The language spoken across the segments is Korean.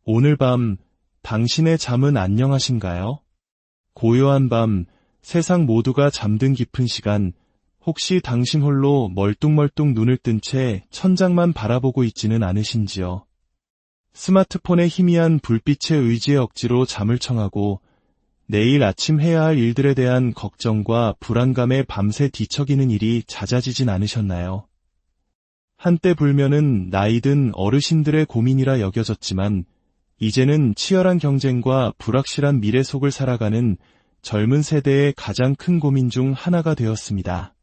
오늘 밤 당신의 잠은 안녕하신가요? 고요한 밤, 세상 모두가 잠든 깊은 시간, 혹시 당신 홀로 멀뚱멀뚱 눈을 뜬 채 천장만 바라보고 있지는 않으신지요? 스마트폰의 희미한 불빛의 의지에 억지로 잠을 청하고 내일 아침 해야 할 일들에 대한 걱정과 불안감에 밤새 뒤척이는 일이 잦아지진 않으셨나요? 한때 불면은 나이든 어르신들의 고민이라 여겨졌지만 이제는 치열한 경쟁과 불확실한 미래 속을 살아가는 젊은 세대의 가장 큰 고민 중 하나가 되었습니다.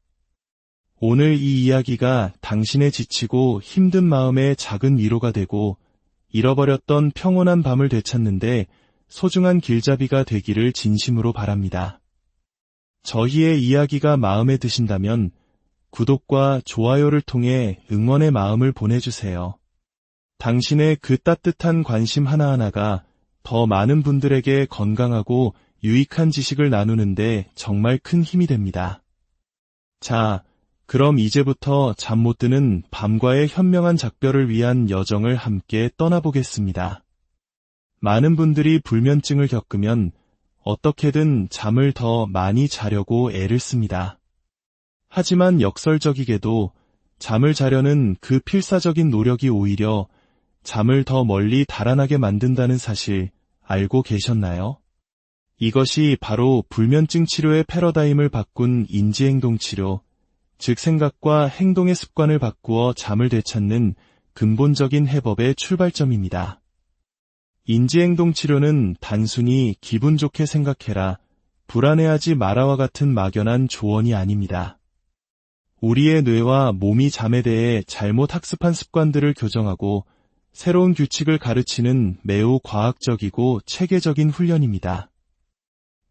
오늘 이 이야기가 당신의 지치고 힘든 마음에 작은 위로가 되고 잃어버렸던 평온한 밤을 되찾는데 소중한 길잡이가 되기를 진심으로 바랍니다. 저희의 이야기가 마음에 드신다면 구독과 좋아요를 통해 응원의 마음을 보내주세요. 당신의 그 따뜻한 관심 하나하나가 더 많은 분들에게 건강하고 유익한 지식을 나누는데 정말 큰 힘이 됩니다. 자, 그럼 이제부터 잠 못 드는 밤과의 현명한 작별을 위한 여정을 함께 떠나보겠습니다. 많은 분들이 불면증을 겪으면 어떻게든 잠을 더 많이 자려고 애를 씁니다. 하지만 역설적이게도 잠을 자려는 그 필사적인 노력이 오히려 잠을 더 멀리 달아나게 만든다는 사실 알고 계셨나요? 이것이 바로 불면증 치료의 패러다임을 바꾼 인지행동 치료, 즉 생각과 행동의 습관을 바꾸어 잠을 되찾는 근본적인 해법의 출발점입니다. 인지행동 치료는 단순히 기분 좋게 생각해라, 불안해하지 마라와 같은 막연한 조언이 아닙니다. 우리의 뇌와 몸이 잠에 대해 잘못 학습한 습관들을 교정하고 새로운 규칙을 가르치는 매우 과학적이고 체계적인 훈련입니다.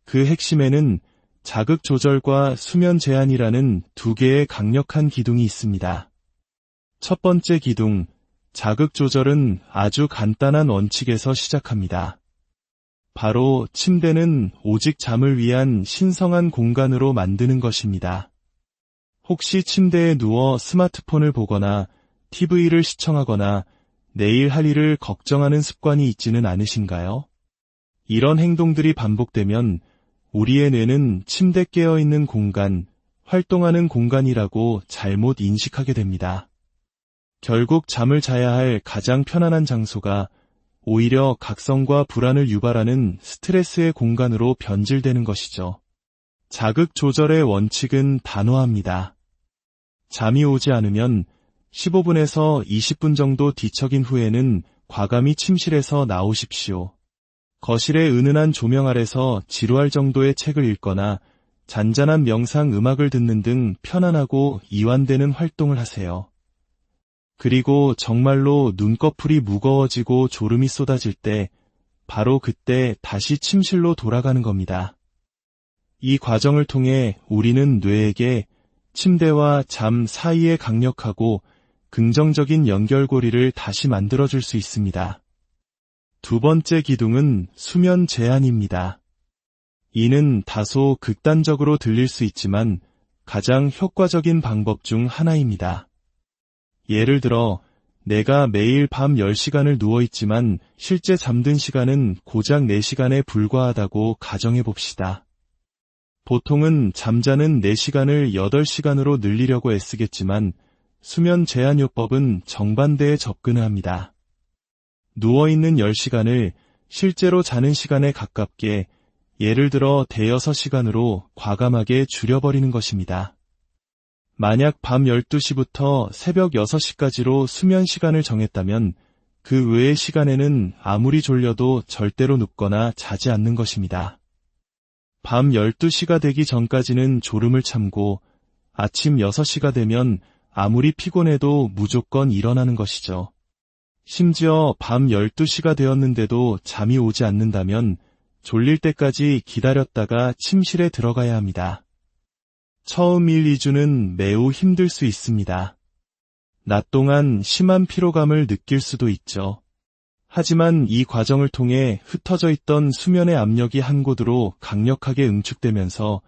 그 핵심에는 자극 조절과 수면 제한이라는 두 개의 강력한 기둥이 있습니다. 첫 번째 기둥, 자극 조절은 아주 간단한 원칙에서 시작합니다. 바로 침대는 오직 잠을 위한 신성한 공간으로 만드는 것입니다. 혹시 침대에 누워 스마트폰을 보거나 TV를 시청하거나 내일 할 일을 걱정하는 습관이 있지는 않으신가요? 이런 행동들이 반복되면 우리의 뇌는 침대 깨어있는 공간, 활동하는 공간이라고 잘못 인식하게 됩니다. 결국 잠을 자야 할 가장 편안한 장소가 오히려 각성과 불안을 유발하는 스트레스의 공간으로 변질되는 것이죠. 자극 조절의 원칙은 단호합니다. 잠이 오지 않으면 15분에서 20분 정도 뒤척인 후에는 과감히 침실에서 나오십시오. 거실의 은은한 조명 아래서 지루할 정도의 책을 읽거나 잔잔한 명상 음악을 듣는 등 편안하고 이완되는 활동을 하세요. 그리고 정말로 눈꺼풀이 무거워지고 졸음이 쏟아질 때 바로 그때 다시 침실로 돌아가는 겁니다. 이 과정을 통해 우리는 뇌에게 침대와 잠 사이의 강력하고 긍정적인 연결고리를 다시 만들어줄 수 있습니다. 두 번째 기둥은 수면 제한입니다. 이는 다소 극단적으로 들릴 수 있지만 가장 효과적인 방법 중 하나입니다. 예를 들어 내가 매일 밤 10시간을 누워있지만 실제 잠든 시간은 고작 4시간에 불과하다고 가정해 봅시다. 보통은 잠자는 4시간을 8시간으로 늘리려고 애쓰겠지만 수면 제한요법은 정반대에 접근을 합니다. 누워있는 10시간을 실제로 자는 시간에 가깝게, 예를 들어 대여섯 시간으로 과감하게 줄여버리는 것입니다. 만약 밤 12시부터 새벽 6시까지로 수면 시간을 정했다면 그 외의 시간에는 아무리 졸려도 절대로 눕거나 자지 않는 것입니다. 밤 12시가 되기 전까지는 졸음을 참고 아침 6시가 되면 아무리 피곤해도 무조건 일어나는 것이죠. 심지어 밤 12시가 되었는데도 잠이 오지 않는다면 졸릴 때까지 기다렸다가 침실에 들어가야 합니다. 처음 1, 2주는 매우 힘들 수 있습니다. 낮 동안 심한 피로감을 느낄 수도 있죠. 하지만 이 과정을 통해 흩어져 있던 수면의 압력이 한 곳으로 강력하게 응축되면서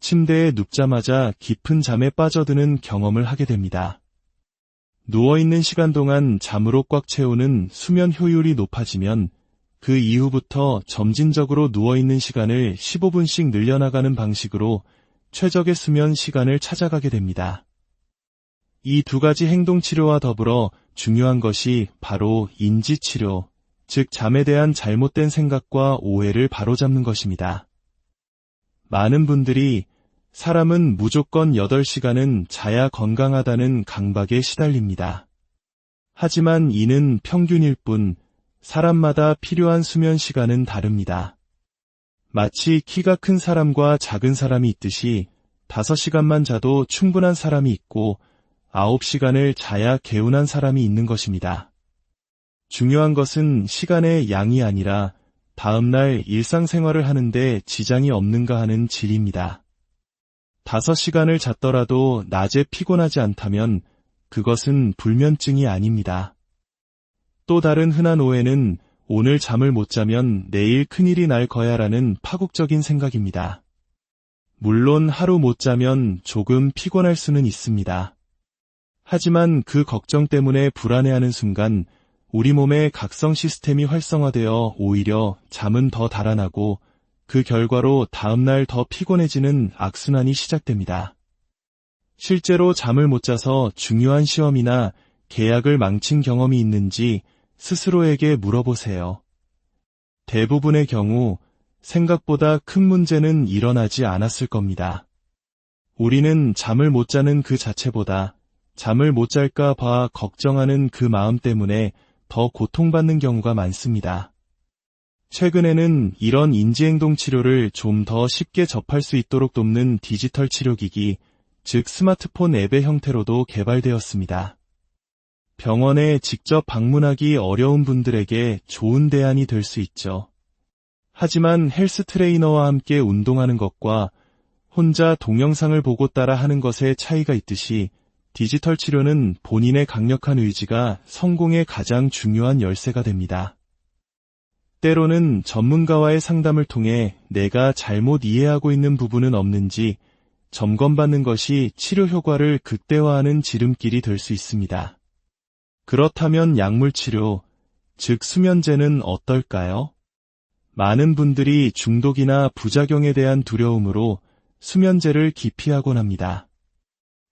침대에 눕자마자 깊은 잠에 빠져드는 경험을 하게 됩니다. 누워있는 시간 동안 잠으로 꽉 채우는 수면 효율이 높아지면 그 이후부터 점진적으로 누워있는 시간을 15분씩 늘려나가는 방식으로 최적의 수면 시간을 찾아가게 됩니다. 이 두 가지 행동치료와 더불어 중요한 것이 바로 인지치료, 즉 잠에 대한 잘못된 생각과 오해를 바로잡는 것입니다. 많은 분들이 사람은 무조건 8시간은 자야 건강하다는 강박에 시달립니다. 하지만 이는 평균일 뿐 사람마다 필요한 수면 시간은 다릅니다. 마치 키가 큰 사람과 작은 사람이 있듯이 5시간만 자도 충분한 사람이 있고 9시간을 자야 개운한 사람이 있는 것입니다. 중요한 것은 시간의 양이 아니라 다음날 일상생활을 하는데 지장이 없는가 하는 질입니다. 5시간을 잤더라도 낮에 피곤하지 않다면 그것은 불면증이 아닙니다. 또 다른 흔한 오해는 오늘 잠을 못 자면 내일 큰일이 날 거야라는 파국적인 생각입니다. 물론 하루 못 자면 조금 피곤할 수는 있습니다. 하지만 그 걱정 때문에 불안해하는 순간 우리 몸의 각성 시스템이 활성화되어 오히려 잠은 더 달아나고 그 결과로 다음날 더 피곤해지는 악순환이 시작됩니다. 실제로 잠을 못 자서 중요한 시험이나 계약을 망친 경험이 있는지 스스로에게 물어보세요. 대부분의 경우 생각보다 큰 문제는 일어나지 않았을 겁니다. 우리는 잠을 못 자는 그 자체보다 잠을 못 잘까 봐 걱정하는 그 마음 때문에 더 고통받는 경우가 많습니다. 최근에는 이런 인지행동 치료를 좀 더 쉽게 접할 수 있도록 돕는 디지털 치료기기, 즉 스마트폰 앱의 형태로도 개발되었습니다. 병원에 직접 방문하기 어려운 분들에게 좋은 대안이 될 수 있죠. 하지만 헬스 트레이너와 함께 운동하는 것과 혼자 동영상을 보고 따라 하는 것의 차이가 있듯이 디지털 치료는 본인의 강력한 의지가 성공의 가장 중요한 열쇠가 됩니다. 때로는 전문가와의 상담을 통해 내가 잘못 이해하고 있는 부분은 없는지 점검받는 것이 치료 효과를 극대화하는 지름길이 될 수 있습니다. 그렇다면 약물치료, 즉 수면제는 어떨까요? 많은 분들이 중독이나 부작용에 대한 두려움으로 수면제를 기피하곤 합니다.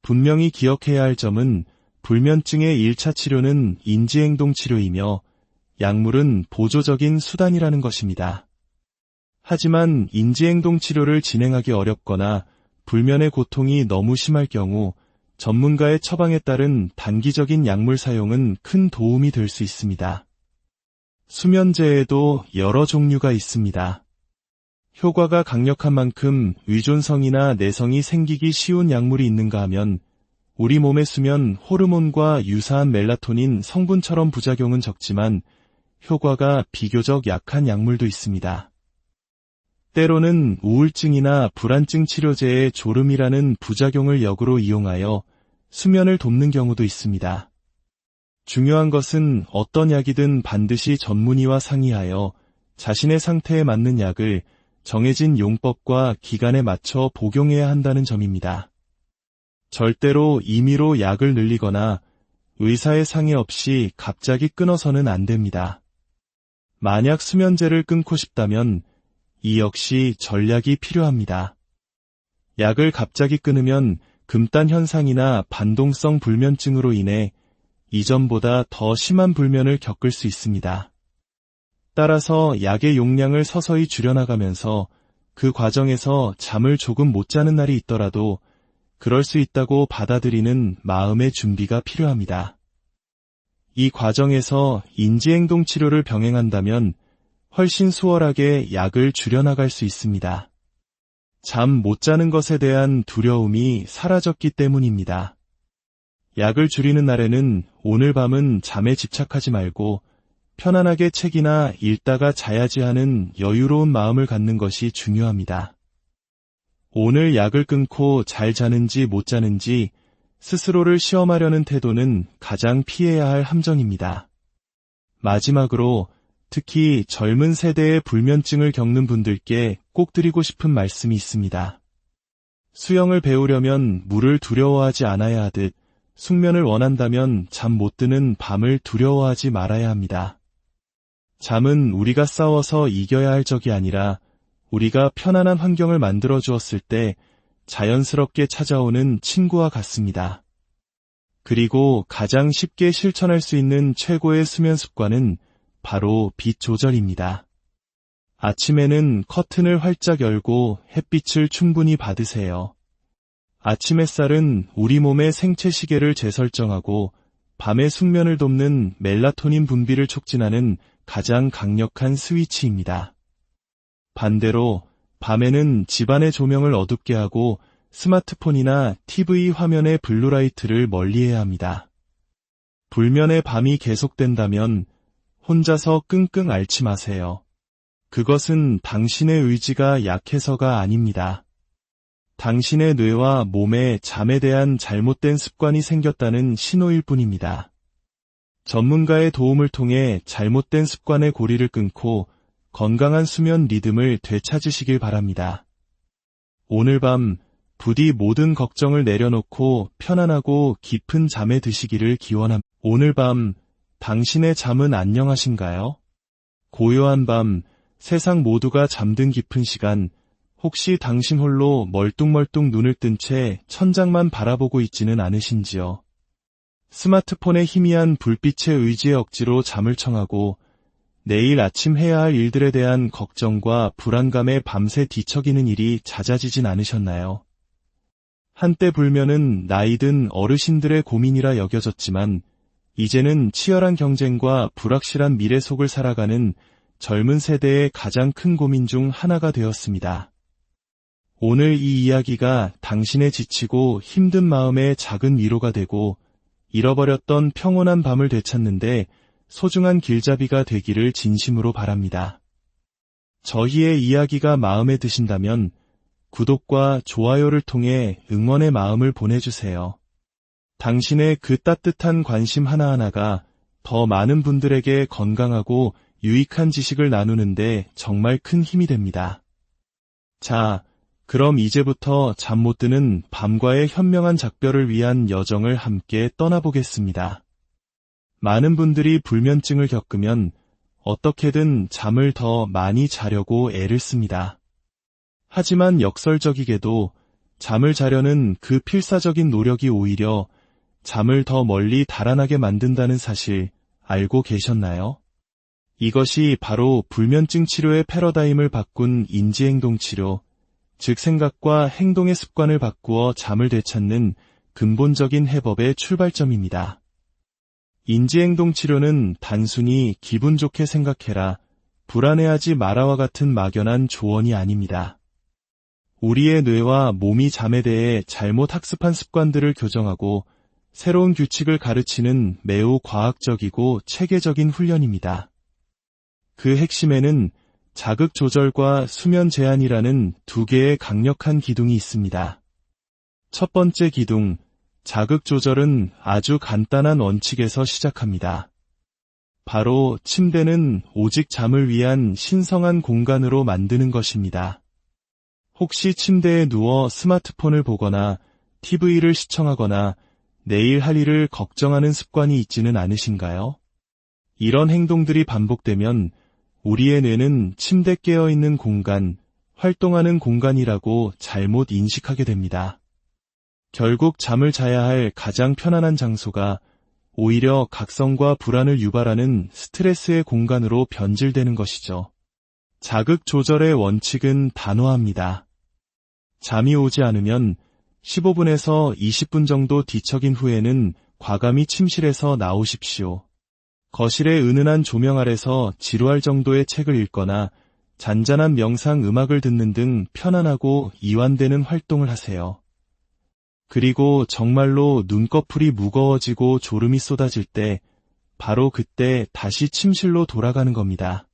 분명히 기억해야 할 점은 불면증의 1차 치료는 인지행동 치료이며 약물은 보조적인 수단이라는 것입니다. 하지만 인지행동 치료를 진행하기 어렵거나 불면의 고통이 너무 심할 경우 전문가의 처방에 따른 단기적인 약물 사용은 큰 도움이 될 수 있습니다. 수면제에도 여러 종류가 있습니다. 효과가 강력한 만큼 의존성이나 내성이 생기기 쉬운 약물이 있는가 하면 우리 몸의 수면 호르몬과 유사한 멜라토닌 성분처럼 부작용은 적지만 효과가 비교적 약한 약물도 있습니다. 때로는 우울증이나 불안증 치료제의 졸음이라는 부작용을 역으로 이용하여 수면을 돕는 경우도 있습니다. 중요한 것은 어떤 약이든 반드시 전문의와 상의하여 자신의 상태에 맞는 약을 정해진 용법과 기간에 맞춰 복용해야 한다는 점입니다. 절대로 임의로 약을 늘리거나 의사의 상의 없이 갑자기 끊어서는 안 됩니다. 만약 수면제를 끊고 싶다면 이 역시 전략이 필요합니다. 약을 갑자기 끊으면 금단 현상이나 반동성 불면증으로 인해 이전보다 더 심한 불면을 겪을 수 있습니다. 따라서 약의 용량을 서서히 줄여나가면서 그 과정에서 잠을 조금 못 자는 날이 있더라도 그럴 수 있다고 받아들이는 마음의 준비가 필요합니다. 이 과정에서 인지행동 치료를 병행한다면 훨씬 수월하게 약을 줄여나갈 수 있습니다. 잠 못 자는 것에 대한 두려움이 사라졌기 때문입니다. 약을 줄이는 날에는 오늘 밤은 잠에 집착하지 말고 편안하게 책이나 읽다가 자야지 하는 여유로운 마음을 갖는 것이 중요합니다. 오늘 약을 끊고 잘 자는지 못 자는지 스스로를 시험하려는 태도는 가장 피해야 할 함정입니다. 마지막으로 특히 젊은 세대의 불면증을 겪는 분들께 꼭 드리고 싶은 말씀이 있습니다. 수영을 배우려면 물을 두려워하지 않아야 하듯 숙면을 원한다면 잠 못 드는 밤을 두려워하지 말아야 합니다. 잠은 우리가 싸워서 이겨야 할 적이 아니라 우리가 편안한 환경을 만들어 주었을 때 자연스럽게 찾아오는 친구와 같습니다. 그리고 가장 쉽게 실천할 수 있는 최고의 수면 습관은 바로 빛 조절입니다. 아침에는 커튼을 활짝 열고 햇빛을 충분히 받으세요. 아침 햇살은 우리 몸의 생체 시계를 재설정하고 밤의 숙면을 돕는 멜라토닌 분비를 촉진하는 가장 강력한 스위치입니다. 반대로 밤에는 집안의 조명을 어둡게 하고 스마트폰이나 TV 화면의 블루라이트를 멀리해야 합니다. 불면의 밤이 계속된다면 혼자서 끙끙 앓지 마세요. 그것은 당신의 의지가 약해서가 아닙니다. 당신의 뇌와 몸에 잠에 대한 잘못된 습관이 생겼다는 신호일 뿐입니다. 전문가의 도움을 통해 잘못된 습관의 고리를 끊고 건강한 수면 리듬을 되찾으시길 바랍니다. 오늘 밤 부디 모든 걱정을 내려놓고 편안하고 깊은 잠에 드시기를 기원합니다. 오늘 밤 당신의 잠은 안녕하신가요? 고요한 밤 세상 모두가 잠든 깊은 시간, 혹시 당신 홀로 멀뚱멀뚱 눈을 뜬 채 천장만 바라보고 있지는 않으신지요? 스마트폰의 희미한 불빛에 의지해 억지로 잠을 청하고 내일 아침 해야 할 일들에 대한 걱정과 불안감에 밤새 뒤척이는 일이 잦아지진 않으셨나요? 한때 불면은 나이든 어르신들의 고민이라 여겨졌지만 이제는 치열한 경쟁과 불확실한 미래 속을 살아가는 젊은 세대의 가장 큰 고민 중 하나가 되었습니다. 오늘 이 이야기가 당신의 지치고 힘든 마음에 작은 위로가 되고 잃어버렸던 평온한 밤을 되찾는데 소중한 길잡이가 되기를 진심으로 바랍니다. 저희의 이야기가 마음에 드신다면 구독과 좋아요를 통해 응원의 마음을 보내주세요. 당신의 그 따뜻한 관심 하나하나가 더 많은 분들에게 건강하고 유익한 지식을 나누는데 정말 큰 힘이 됩니다. 자, 그럼 이제부터 잠 못 드는 밤과의 현명한 작별을 위한 여정을 함께 떠나보겠습니다. 많은 분들이 불면증을 겪으면 어떻게든 잠을 더 많이 자려고 애를 씁니다. 하지만 역설적이게도 잠을 자려는 그 필사적인 노력이 오히려 잠을 더 멀리 달아나게 만든다는 사실 알고 계셨나요? 이것이 바로 불면증 치료의 패러다임을 바꾼 인지행동 치료, 즉 생각과 행동의 습관을 바꾸어 잠을 되찾는 근본적인 해법의 출발점입니다. 인지행동 치료는 단순히 기분 좋게 생각해라, 불안해하지 마라와 같은 막연한 조언이 아닙니다. 우리의 뇌와 몸이 잠에 대해 잘못 학습한 습관들을 교정하고 새로운 규칙을 가르치는 매우 과학적이고 체계적인 훈련입니다. 그 핵심에는 자극 조절과 수면 제한이라는 두 개의 강력한 기둥이 있습니다. 첫 번째 기둥, 자극 조절은 아주 간단한 원칙에서 시작합니다. 바로 침대는 오직 잠을 위한 신성한 공간으로 만드는 것입니다. 혹시 침대에 누워 스마트폰을 보거나 TV를 시청하거나 내일 할 일을 걱정하는 습관이 있지는 않으신가요? 이런 행동들이 반복되면 우리의 뇌는 침대 깨어있는 공간, 활동하는 공간이라고 잘못 인식하게 됩니다. 결국 잠을 자야 할 가장 편안한 장소가 오히려 각성과 불안을 유발하는 스트레스의 공간으로 변질되는 것이죠. 자극 조절의 원칙은 단호합니다. 잠이 오지 않으면 15분에서 20분 정도 뒤척인 후에는 과감히 침실에서 나오십시오. 거실의 은은한 조명 아래서 지루할 정도의 책을 읽거나 잔잔한 명상 음악을 듣는 등 편안하고 이완되는 활동을 하세요. 그리고 정말로 눈꺼풀이 무거워지고 졸음이 쏟아질 때 바로 그때 다시 침실로 돌아가는 겁니다.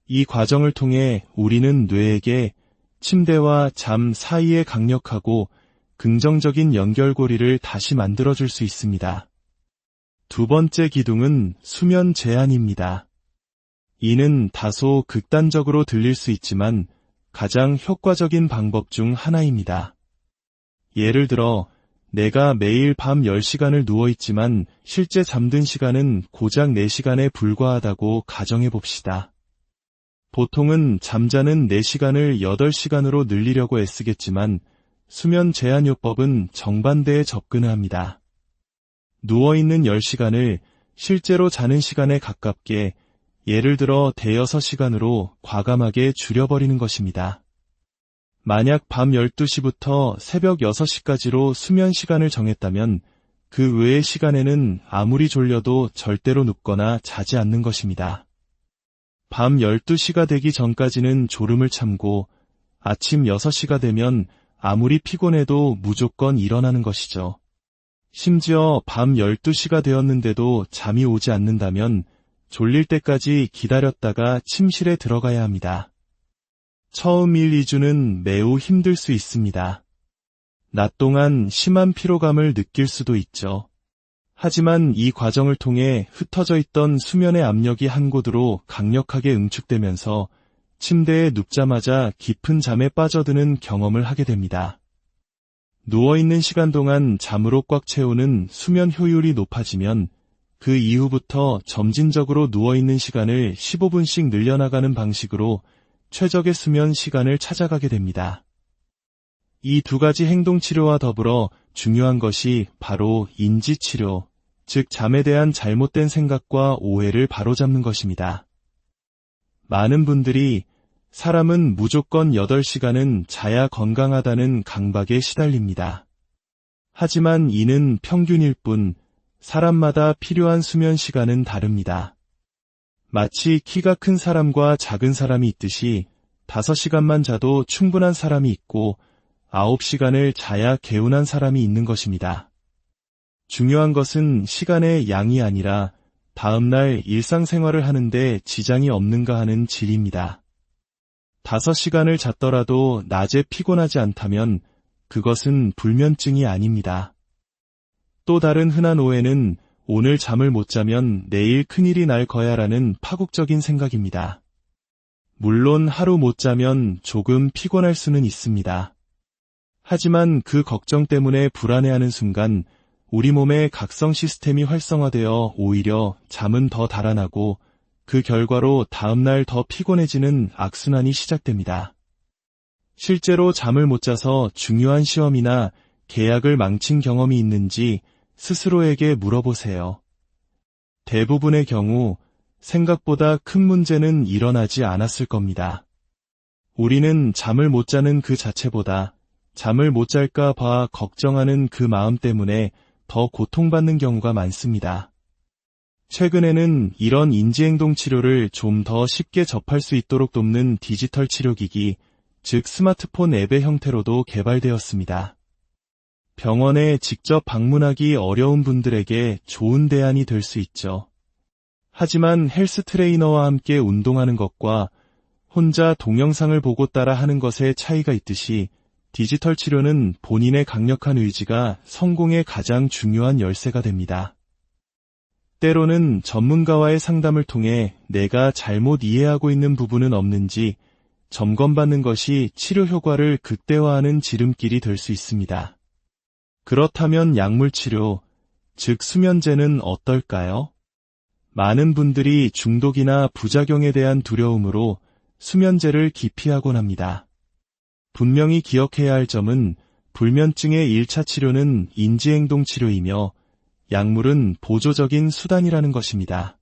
이 과정을 통해 우리는 뇌에게 침대와 잠 사이의 강력하고 긍정적인 연결고리를 다시 만들어줄 수 있습니다. 두 번째 기둥은 수면 제한입니다. 이는 다소 극단적으로 들릴 수 있지만 가장 효과적인 방법 중 하나입니다. 예를 들어 내가 매일 밤 10시간을 누워있지만 실제 잠든 시간은 고작 4시간에 불과하다고 가정해 봅시다. 보통은 잠자는 4시간을 8시간으로 늘리려고 애쓰겠지만 수면 제한요법은 정반대에 접근을 합니다. 누워있는 10시간을 실제로 자는 시간에 가깝게, 예를 들어 대여섯 시간으로 과감하게 줄여버리는 것입니다. 만약 밤 12시부터 새벽 6시까지로 수면 시간을 정했다면 그 외의 시간에는 아무리 졸려도 절대로 눕거나 자지 않는 것입니다. 밤 12시가 되기 전까지는 졸음을 참고 아침 6시가 되면 아무리 피곤해도 무조건 일어나는 것이죠. 심지어 밤 12시가 되었는데도 잠이 오지 않는다면 졸릴 때까지 기다렸다가 침실에 들어가야 합니다. 처음 1, 2주는 매우 힘들 수 있습니다. 낮 동안 심한 피로감을 느낄 수도 있죠. 하지만 이 과정을 통해 흩어져 있던 수면의 압력이 한 곳으로 강력하게 응축되면서 침대에 눕자마자 깊은 잠에 빠져드는 경험을 하게 됩니다. 누워있는 시간 동안 잠으로 꽉 채우는 수면 효율이 높아지면 그 이후부터 점진적으로 누워있는 시간을 15분씩 늘려나가는 방식으로 최적의 수면 시간을 찾아가게 됩니다. 이 두 가지 행동치료와 더불어 중요한 것이 바로 인지치료, 즉 잠에 대한 잘못된 생각과 오해를 바로잡는 것입니다. 많은 분들이 사람은 무조건 8시간은 자야 건강하다는 강박에 시달립니다. 하지만 이는 평균일 뿐 사람마다 필요한 수면 시간은 다릅니다. 마치 키가 큰 사람과 작은 사람이 있듯이 5시간만 자도 충분한 사람이 있고 9시간을 자야 개운한 사람이 있는 것입니다. 중요한 것은 시간의 양이 아니라 다음날 일상생활을 하는데 지장이 없는가 하는 질입니다. 5시간을 잤더라도 낮에 피곤하지 않다면 그것은 불면증이 아닙니다. 또 다른 흔한 오해는 오늘 잠을 못 자면 내일 큰일이 날 거야라는 파국적인 생각입니다. 물론 하루 못 자면 조금 피곤할 수는 있습니다. 하지만 그 걱정 때문에 불안해하는 순간 우리 몸의 각성 시스템이 활성화되어 오히려 잠은 더 달아나고 그 결과로 다음날 더 피곤해지는 악순환이 시작됩니다. 실제로 잠을 못 자서 중요한 시험이나 계약을 망친 경험이 있는지 스스로에게 물어보세요. 대부분의 경우 생각보다 큰 문제는 일어나지 않았을 겁니다. 우리는 잠을 못 자는 그 자체보다 잠을 못 잘까 봐 걱정하는 그 마음 때문에 더 고통받는 경우가 많습니다. 최근에는 이런 인지행동 치료를 좀 더 쉽게 접할 수 있도록 돕는 디지털 치료기기, 즉 스마트폰 앱의 형태로도 개발되었습니다. 병원에 직접 방문하기 어려운 분들에게 좋은 대안이 될 수 있죠. 하지만 헬스 트레이너와 함께 운동하는 것과 혼자 동영상을 보고 따라 하는 것에 차이가 있듯이 디지털 치료는 본인의 강력한 의지가 성공의 가장 중요한 열쇠가 됩니다. 때로는 전문가와의 상담을 통해 내가 잘못 이해하고 있는 부분은 없는지 점검받는 것이 치료 효과를 극대화하는 지름길이 될 수 있습니다. 그렇다면 약물치료, 즉 수면제는 어떨까요? 많은 분들이 중독이나 부작용에 대한 두려움으로 수면제를 기피하곤 합니다. 분명히 기억해야 할 점은 불면증의 1차 치료는 인지행동 치료이며 약물은 보조적인 수단이라는 것입니다.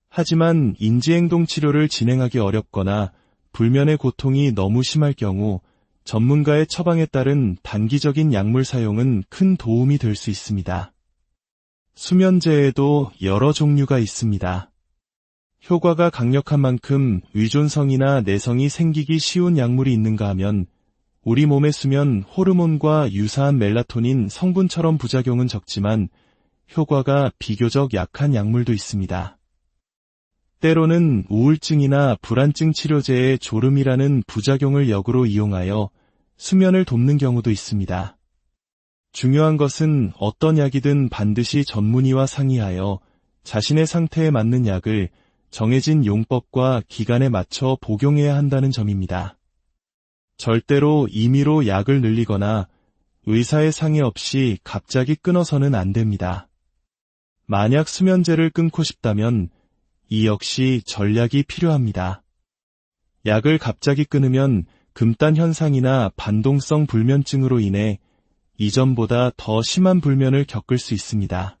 하지만 인지행동 치료를 진행하기 어렵거나 불면의 고통이 너무 심할 경우 전문가의 처방에 따른 단기적인 약물 사용은 큰 도움이 될 수 있습니다. 수면제에도 여러 종류가 있습니다. 효과가 강력한 만큼 의존성이나 내성이 생기기 쉬운 약물이 있는가 하면 우리 몸의 수면 호르몬과 유사한 멜라토닌 성분처럼 부작용은 적지만 효과가 비교적 약한 약물도 있습니다. 때로는 우울증이나 불안증 치료제의 졸음이라는 부작용을 역으로 이용하여 수면을 돕는 경우도 있습니다. 중요한 것은 어떤 약이든 반드시 전문의와 상의하여 자신의 상태에 맞는 약을 정해진 용법과 기간에 맞춰 복용해야 한다는 점입니다. 절대로 임의로 약을 늘리거나 의사의 상의 없이 갑자기 끊어서는 안 됩니다. 만약 수면제를 끊고 싶다면 이 역시 전략이 필요합니다. 약을 갑자기 끊으면 금단 현상이나 반동성 불면증으로 인해 이전보다 더 심한 불면을 겪을 수 있습니다.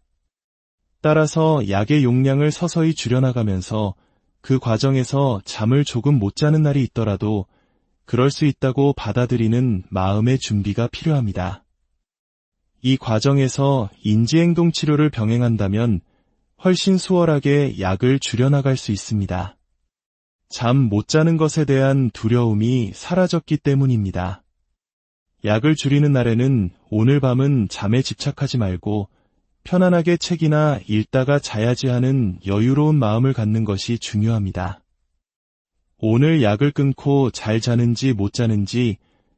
따라서 약의 용량을 서서히 줄여나가면서 그 과정에서 잠을 조금 못 자는 날이 있더라도 그럴 수 있다고 받아들이는 마음의 준비가 필요합니다. 이 과정에서 인지행동 치료를 병행한다면 훨씬 수월하게 약을 줄여나갈 수 있습니다. 잠 못 자는 것에 대한 두려움이 사라졌기 때문입니다. 약을 줄이는 날에는 오늘 밤은 잠에 집착하지 말고 편안하게 책이나 읽다가 자야지 하는 여유로운 마음을 갖는 것이 중요합니다. 오늘 약을 끊고 잘 자는지 못 자는지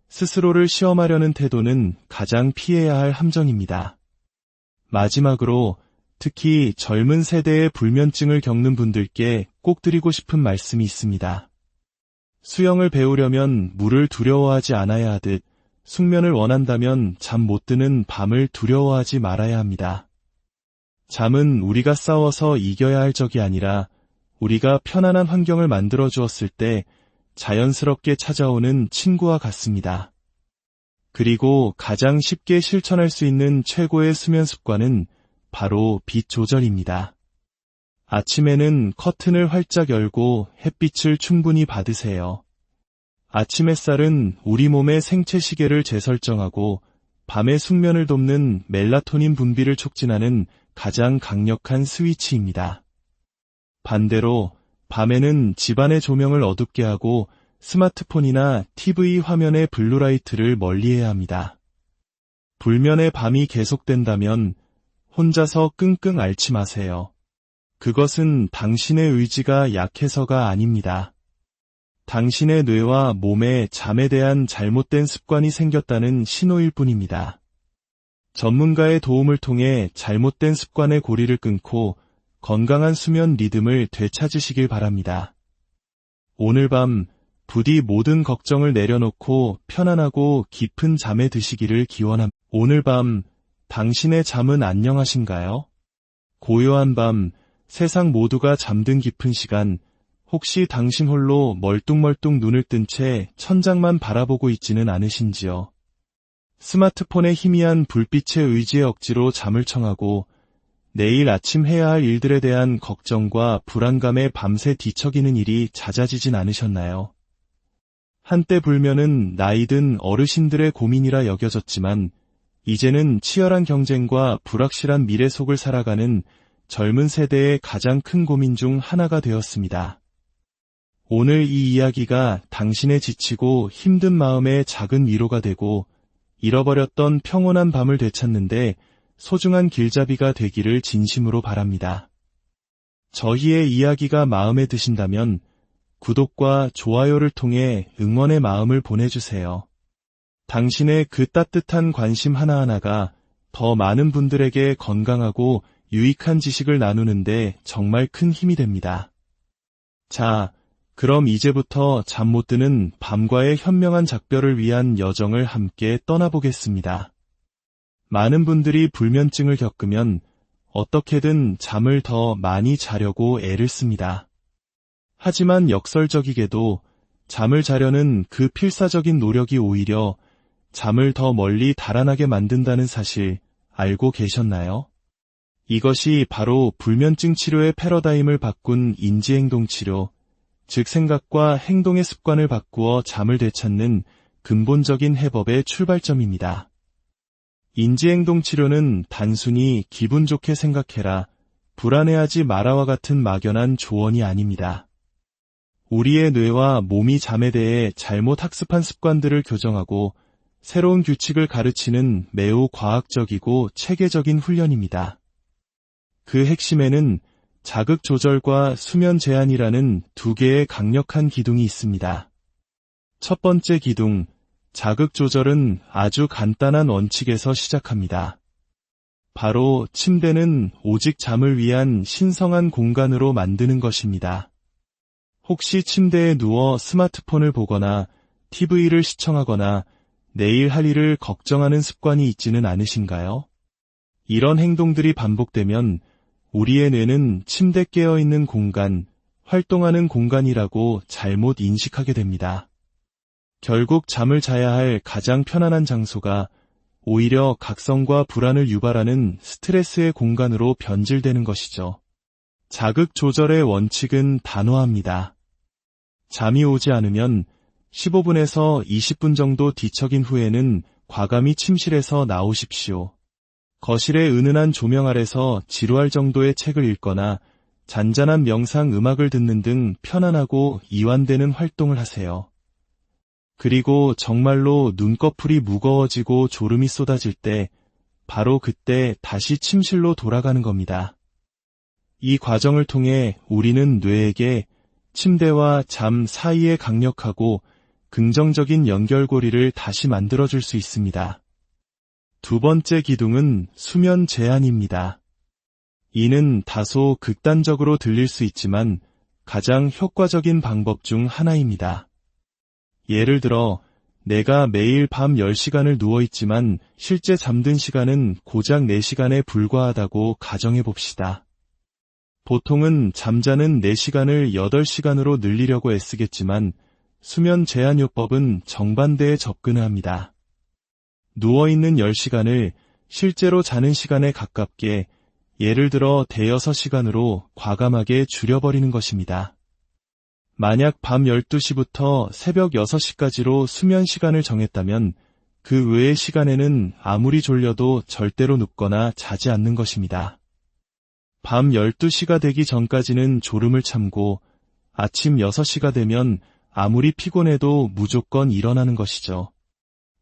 스스로를 시험하려는 태도는 가장 피해야 할 함정입니다. 마지막으로 특히 젊은 세대의 불면증을 겪는 분들께 꼭 드리고 싶은 말씀이 있습니다. 수영을 배우려면 물을 두려워하지 않아야 하듯 숙면을 원한다면 잠 못 드는 밤을 두려워하지 말아야 합니다. 잠은 우리가 싸워서 이겨야 할 적이 아니라 우리가 편안한 환경을 만들어 주었을 때 자연스럽게 찾아오는 친구와 같습니다. 그리고 가장 쉽게 실천할 수 있는 최고의 수면 습관은 바로 빛 조절입니다. 아침에는 커튼을 활짝 열고 햇빛을 충분히 받으세요. 아침 햇살은 우리 몸의 생체 시계를 재설정하고 밤의 숙면을 돕는 멜라토닌 분비를 촉진하는 가장 강력한 스위치입니다. 반대로 밤에는 집안의 조명을 어둡게 하고 스마트폰이나 TV 화면의 블루라이트를 멀리해야 합니다. 불면의 밤이 계속된다면 혼자서 끙끙 앓지 마세요. 그것은 당신의 의지가 약해서가 아닙니다. 당신의 뇌와 몸에 잠에 대한 잘못된 습관이 생겼다는 신호일 뿐입니다. 전문가의 도움을 통해 잘못된 습관의 고리를 끊고 건강한 수면 리듬을 되찾으시길 바랍니다. 오늘 밤 부디 모든 걱정을 내려놓고 편안하고 깊은 잠에 드시기를 기원합니다. 오늘 밤 당신의 잠은 안녕하신가요? 고요한 밤 세상 모두가 잠든 깊은 시간 혹시 당신 홀로 멀뚱멀뚱 눈을 뜬 채 천장만 바라보고 있지는 않으신지요? 스마트폰의 희미한 불빛에 의지해 억지로 잠을 청하고 내일 아침 해야 할 일들에 대한 걱정과 불안감에 밤새 뒤척이는 일이 잦아지진 않으셨나요? 한때 불면은 나이든 어르신들의 고민이라 여겨졌지만 이제는 치열한 경쟁과 불확실한 미래 속을 살아가는 젊은 세대의 가장 큰 고민 중 하나가 되었습니다. 오늘 이 이야기가 당신의 지치고 힘든 마음에 작은 위로가 되고 잃어버렸던 평온한 밤을 되찾는데 소중한 길잡이가 되기를 진심으로 바랍니다. 저희의 이야기가 마음에 드신다면 구독과 좋아요를 통해 응원의 마음을 보내주세요. 당신의 그 따뜻한 관심 하나하나가 더 많은 분들에게 건강하고 유익한 지식을 나누는데 정말 큰 힘이 됩니다. 자, 그럼 이제부터 잠 못 드는 밤과의 현명한 작별을 위한 여정을 함께 떠나보겠습니다. 많은 분들이 불면증을 겪으면 어떻게든 잠을 더 많이 자려고 애를 씁니다. 하지만 역설적이게도 잠을 자려는 그 필사적인 노력이 오히려 잠을 더 멀리 달아나게 만든다는 사실 알고 계셨나요? 이것이 바로 불면증 치료의 패러다임을 바꾼 인지행동 치료, 즉 생각과 행동의 습관을 바꾸어 잠을 되찾는 근본적인 해법의 출발점입니다. 인지행동 치료는 단순히 기분 좋게 생각해라, 불안해하지 마라와 같은 막연한 조언이 아닙니다. 우리의 뇌와 몸이 잠에 대해 잘못 학습한 습관들을 교정하고 새로운 규칙을 가르치는 매우 과학적이고 체계적인 훈련입니다. 그 핵심에는 자극 조절과 수면 제한이라는 두 개의 강력한 기둥이 있습니다. 첫 번째 기둥, 자극 조절은 아주 간단한 원칙에서 시작합니다. 바로 침대는 오직 잠을 위한 신성한 공간으로 만드는 것입니다. 혹시 침대에 누워 스마트폰을 보거나 TV를 시청하거나 내일 할 일을 걱정하는 습관이 있지는 않으신가요? 이런 행동들이 반복되면 우리의 뇌는 침대 깨어있는 공간, 활동하는 공간이라고 잘못 인식하게 됩니다. 결국 잠을 자야 할 가장 편안한 장소가 오히려 각성과 불안을 유발하는 스트레스의 공간으로 변질되는 것이죠. 자극 조절의 원칙은 단호합니다. 잠이 오지 않으면 15분에서 20분 정도 뒤척인 후에는 과감히 침실에서 나오십시오. 거실의 은은한 조명 아래서 지루할 정도의 책을 읽거나 잔잔한 명상 음악을 듣는 등 편안하고 이완되는 활동을 하세요. 그리고 정말로 눈꺼풀이 무거워지고 졸음이 쏟아질 때 바로 그때 다시 침실로 돌아가는 겁니다. 이 과정을 통해 우리는 뇌에게 침대와 잠 사이의 강력하고 긍정적인 연결고리를 다시 만들어줄 수 있습니다. 두 번째 기둥은 수면 제한입니다. 이는 다소 극단적으로 들릴 수 있지만 가장 효과적인 방법 중 하나입니다. 예를 들어 내가 매일 밤 10시간을 누워있지만 실제 잠든 시간은 고작 4시간에 불과하다고 가정해 봅시다. 보통은 잠자는 4시간을 8시간으로 늘리려고 애쓰겠지만 수면 제한요법은 정반대에 접근을 합니다. 누워있는 10시간을 실제로 자는 시간에 가깝게 예를 들어 대여섯 시간으로 과감하게 줄여버리는 것입니다. 만약 밤 12시부터 새벽 6시까지로 수면 시간을 정했다면 그 외의 시간에는 아무리 졸려도 절대로 눕거나 자지 않는 것입니다. 밤 12시가 되기 전까지는 졸음을 참고 아침 6시가 되면 아무리 피곤해도 무조건 일어나는 것이죠.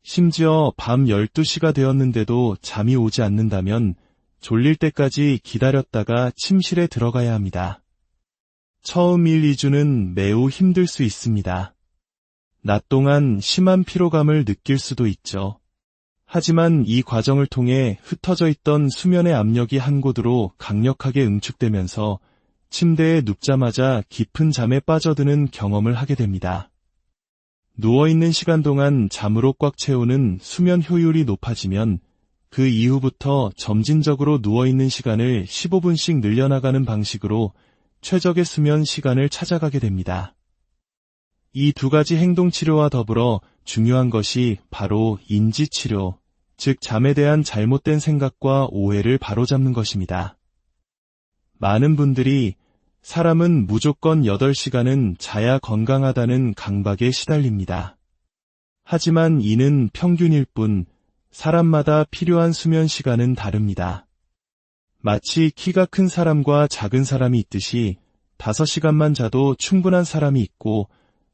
심지어 밤 12시가 되었는데도 잠이 오지 않는다면 졸릴 때까지 기다렸다가 침실에 들어가야 합니다. 처음 1, 2주는 매우 힘들 수 있습니다. 낮 동안 심한 피로감을 느낄 수도 있죠. 하지만 이 과정을 통해 흩어져 있던 수면의 압력이 한 곳으로 강력하게 응축되면서 침대에 눕자마자 깊은 잠에 빠져드는 경험을 하게 됩니다. 누워있는 시간 동안 잠으로 꽉 채우는 수면 효율이 높아지면 그 이후부터 점진적으로 누워있는 시간을 15분씩 늘려나가는 방식으로 최적의 수면 시간을 찾아가게 됩니다. 이 두 가지 행동치료와 더불어 중요한 것이 바로 인지치료, 즉 잠에 대한 잘못된 생각과 오해를 바로잡는 것입니다. 많은 분들이 사람은 무조건 8시간은 자야 건강하다는 강박에 시달립니다. 하지만 이는 평균일 뿐 사람마다 필요한 수면 시간은 다릅니다. 마치 키가 큰 사람과 작은 사람이 있듯이 5시간만 자도 충분한 사람이 있고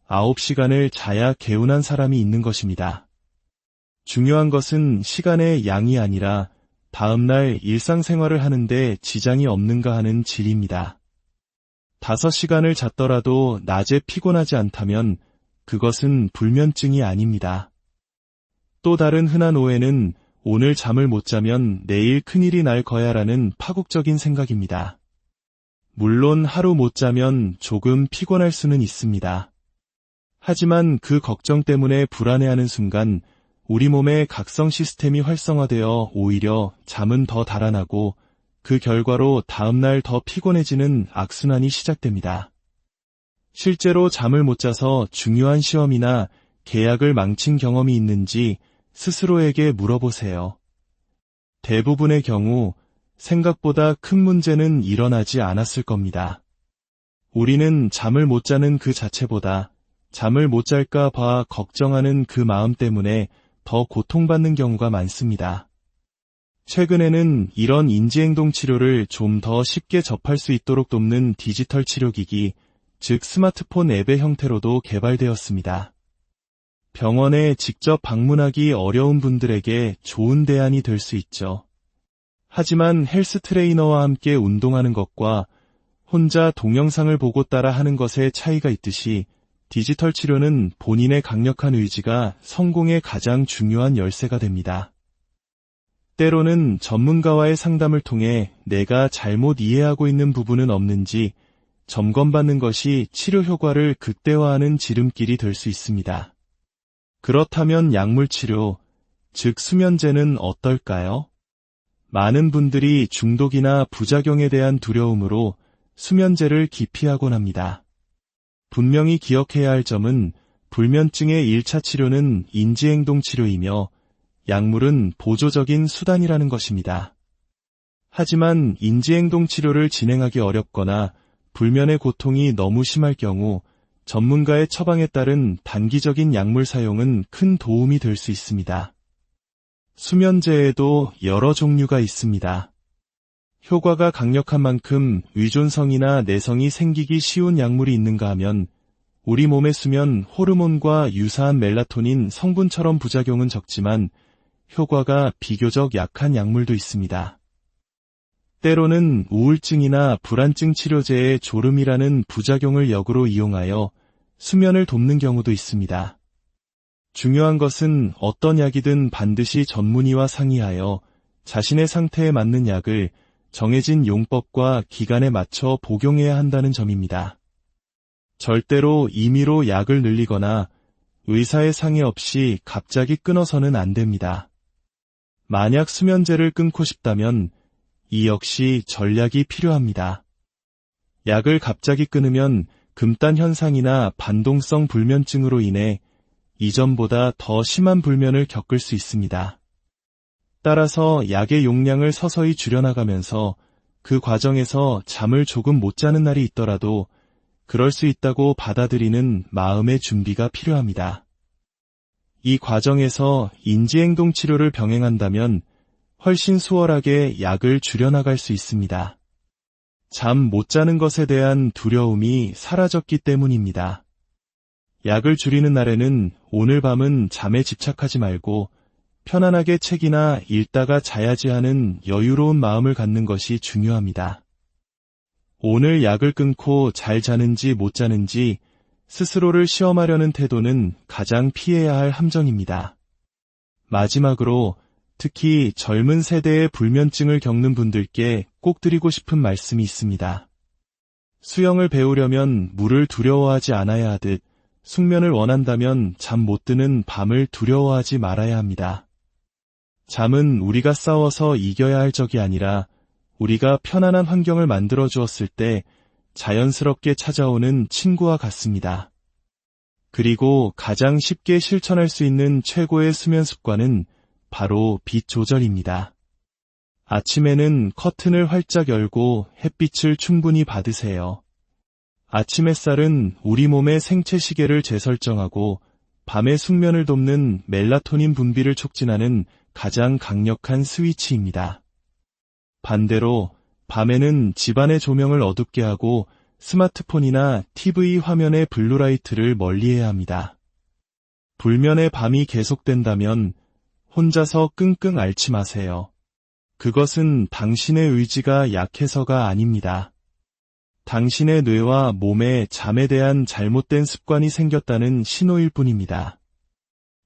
9시간을 자야 개운한 사람이 있는 것입니다. 중요한 것은 시간의 양이 아니라 다음날 일상생활을 하는데 지장이 없는가 하는 질입니다. 5시간을 잤더라도 낮에 피곤하지 않다면 그것은 불면증이 아닙니다. 또 다른 흔한 오해는 오늘 잠을 못 자면 내일 큰일이 날 거야라는 파국적인 생각입니다. 물론 하루 못 자면 조금 피곤할 수는 있습니다. 하지만 그 걱정 때문에 불안해하는 순간 우리 몸의 각성 시스템이 활성화되어 오히려 잠은 더 달아나고 그 결과로 다음날 더 피곤해지는 악순환이 시작됩니다. 실제로 잠을 못 자서 중요한 시험이나 계약을 망친 경험이 있는지 스스로에게 물어보세요. 대부분의 경우 생각보다 큰 문제는 일어나지 않았을 겁니다. 우리는 잠을 못 자는 그 자체보다 잠을 못 잘까 봐 걱정하는 그 마음 때문에 더 고통받는 경우가 많습니다. 최근에는 이런 인지행동 치료를 좀 더 쉽게 접할 수 있도록 돕는 디지털 치료기기, 즉 스마트폰 앱의 형태로도 개발되었습니다. 병원에 직접 방문하기 어려운 분들에게 좋은 대안이 될 수 있죠. 하지만 헬스 트레이너와 함께 운동하는 것과 혼자 동영상을 보고 따라 하는 것의 차이가 있듯이 디지털 치료는 본인의 강력한 의지가 성공의 가장 중요한 열쇠가 됩니다. 때로는 전문가와의 상담을 통해 내가 잘못 이해하고 있는 부분은 없는지 점검받는 것이 치료 효과를 극대화하는 지름길이 될 수 있습니다. 그렇다면 약물치료, 즉 수면제는 어떨까요? 많은 분들이 중독이나 부작용에 대한 두려움으로 수면제를 기피하곤 합니다. 분명히 기억해야 할 점은 불면증의 1차 치료는 인지행동 치료이며 약물은 보조적인 수단이라는 것입니다. 하지만 인지행동 치료를 진행하기 어렵거나 불면의 고통이 너무 심할 경우 전문가의 처방에 따른 단기적인 약물 사용은 큰 도움이 될 수 있습니다. 수면제에도 여러 종류가 있습니다. 효과가 강력한 만큼 의존성이나 내성이 생기기 쉬운 약물이 있는가 하면 우리 몸의 수면 호르몬과 유사한 멜라토닌 성분처럼 부작용은 적지만 효과가 비교적 약한 약물도 있습니다. 때로는 우울증이나 불안증 치료제의 졸음이라는 부작용을 역으로 이용하여 수면을 돕는 경우도 있습니다. 중요한 것은 어떤 약이든 반드시 전문의와 상의하여 자신의 상태에 맞는 약을 정해진 용법과 기간에 맞춰 복용해야 한다는 점입니다. 절대로 임의로 약을 늘리거나 의사의 상의 없이 갑자기 끊어서는 안 됩니다. 만약 수면제를 끊고 싶다면 이 역시 전략이 필요합니다. 약을 갑자기 끊으면 금단 현상이나 반동성 불면증으로 인해 이전보다 더 심한 불면을 겪을 수 있습니다. 따라서 약의 용량을 서서히 줄여나가면서 그 과정에서 잠을 조금 못 자는 날이 있더라도 그럴 수 있다고 받아들이는 마음의 준비가 필요합니다. 이 과정에서 인지행동 치료를 병행한다면 훨씬 수월하게 약을 줄여나갈 수 있습니다. 잠 못 자는 것에 대한 두려움이 사라졌기 때문입니다. 약을 줄이는 날에는 오늘 밤은 잠에 집착하지 말고 편안하게 책이나 읽다가 자야지 하는 여유로운 마음을 갖는 것이 중요합니다. 오늘 약을 끊고 잘 자는지 못 자는지 스스로를 시험하려는 태도는 가장 피해야 할 함정입니다. 마지막으로 특히 젊은 세대의 불면증을 겪는 분들께 꼭 드리고 싶은 말씀이 있습니다. 수영을 배우려면 물을 두려워하지 않아야 하듯 숙면을 원한다면 잠 못 드는 밤을 두려워하지 말아야 합니다. 잠은 우리가 싸워서 이겨야 할 적이 아니라 우리가 편안한 환경을 만들어 주었을 때 자연스럽게 찾아오는 친구와 같습니다. 그리고 가장 쉽게 실천할 수 있는 최고의 수면 습관은 바로 빛 조절입니다. 아침에는 커튼을 활짝 열고 햇빛을 충분히 받으세요. 아침 햇살은 우리 몸의 생체 시계를 재설정하고 밤의 숙면을 돕는 멜라토닌 분비를 촉진하는 가장 강력한 스위치입니다. 반대로 밤에는 집안의 조명을 어둡게 하고 스마트폰이나 TV 화면의 블루라이트를 멀리해야 합니다. 불면의 밤이 계속된다면 혼자서 끙끙 앓지 마세요. 그것은 당신의 의지가 약해서가 아닙니다. 당신의 뇌와 몸에 잠에 대한 잘못된 습관이 생겼다는 신호일 뿐입니다.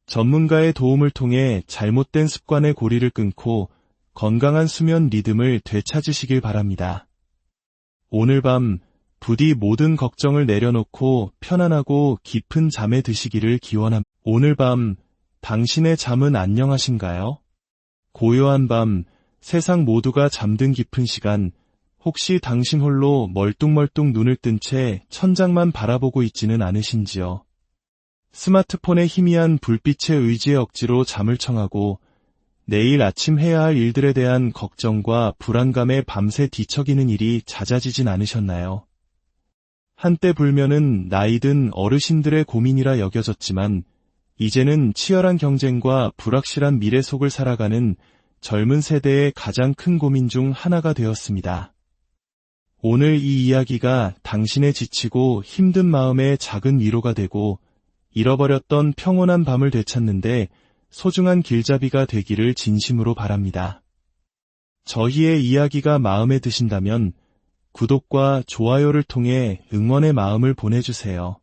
전문가의 도움을 통해 잘못된 습관의 고리를 끊고 건강한 수면 리듬을 되찾으시길 바랍니다. 오늘 밤 부디 모든 걱정을 내려놓고 편안하고 깊은 잠에 드시기를 기원합니다. 오늘 밤 당신의 잠은 안녕하신가요? 고요한 밤 세상 모두가 잠든 깊은 시간 혹시 당신 홀로 멀뚱멀뚱 눈을 뜬 채 천장만 바라보고 있지는 않으신지요? 스마트폰의 희미한 불빛의 의지에 억지로 잠을 청하고 내일 아침 해야 할 일들에 대한 걱정과 불안감에 밤새 뒤척이는 일이 잦아지진 않으셨나요? 한때 불면은 나이든 어르신들의 고민이라 여겨졌지만 이제는 치열한 경쟁과 불확실한 미래 속을 살아가는 젊은 세대의 가장 큰 고민 중 하나가 되었습니다. 오늘 이 이야기가 당신의 지치고 힘든 마음에 작은 위로가 되고 잃어버렸던 평온한 밤을 되찾는데 소중한 길잡이가 되기를 진심으로 바랍니다. 저희의 이야기가 마음에 드신다면 구독과 좋아요를 통해 응원의 마음을 보내주세요.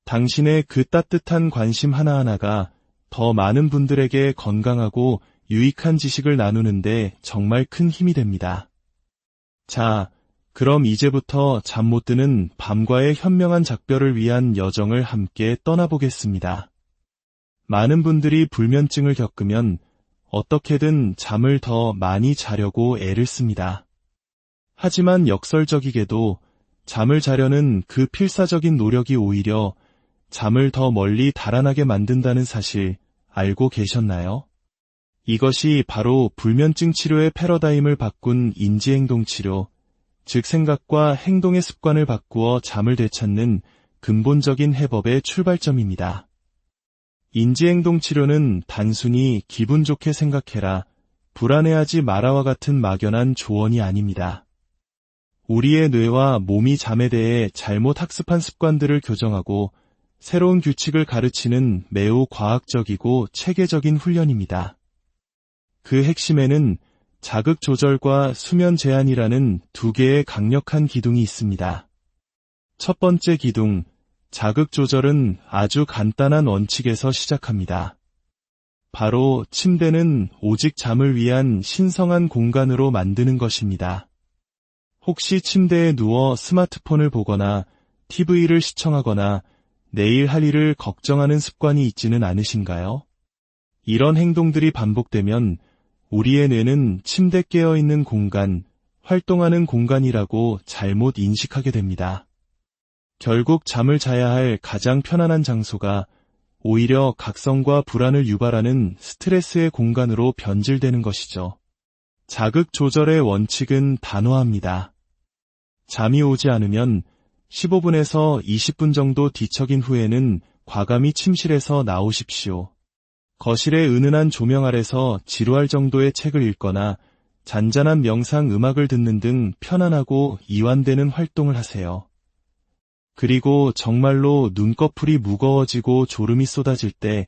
당신의 그 따뜻한 관심 하나하나가 더 많은 분들에게 건강하고 유익한 지식을 나누는데 정말 큰 힘이 됩니다. 자, 그럼 이제부터 잠 못 드는 밤과의 현명한 작별을 위한 여정을 함께 떠나보겠습니다. 많은 분들이 불면증을 겪으면 어떻게든 잠을 더 많이 자려고 애를 씁니다. 하지만 역설적이게도 잠을 자려는 그 필사적인 노력이 오히려 잠을 더 멀리 달아나게 만든다는 사실 알고 계셨나요? 이것이 바로 불면증 치료의 패러다임을 바꾼 인지행동 치료, 즉 생각과 행동의 습관을 바꾸어 잠을 되찾는 근본적인 해법의 출발점입니다. 인지행동 치료는 단순히 기분 좋게 생각해라, 불안해하지 마라와 같은 막연한 조언이 아닙니다. 우리의 뇌와 몸이 잠에 대해 잘못 학습한 습관들을 교정하고 새로운 규칙을 가르치는 매우 과학적이고 체계적인 훈련입니다. 그 핵심에는 자극 조절과 수면 제한이라는 두 개의 강력한 기둥이 있습니다. 첫 번째 기둥, 자극 조절은 아주 간단한 원칙에서 시작합니다. 바로 침대는 오직 잠을 위한 신성한 공간으로 만드는 것입니다. 혹시 침대에 누워 스마트폰을 보거나 TV를 시청하거나 내일 할 일을 걱정하는 습관이 있지는 않으신가요? 이런 행동들이 반복되면 우리의 뇌는 침대 깨어있는 공간, 활동하는 공간이라고 잘못 인식하게 됩니다. 결국 잠을 자야 할 가장 편안한 장소가 오히려 각성과 불안을 유발하는 스트레스의 공간으로 변질되는 것이죠. 자극 조절의 원칙은 단호합니다. 잠이 오지 않으면 15분에서 20분 정도 뒤척인 후에는 과감히 침실에서 나오십시오. 거실의 은은한 조명 아래서 지루할 정도의 책을 읽거나 잔잔한 명상 음악을 듣는 등 편안하고 이완되는 활동을 하세요. 그리고 정말로 눈꺼풀이 무거워지고 졸음이 쏟아질 때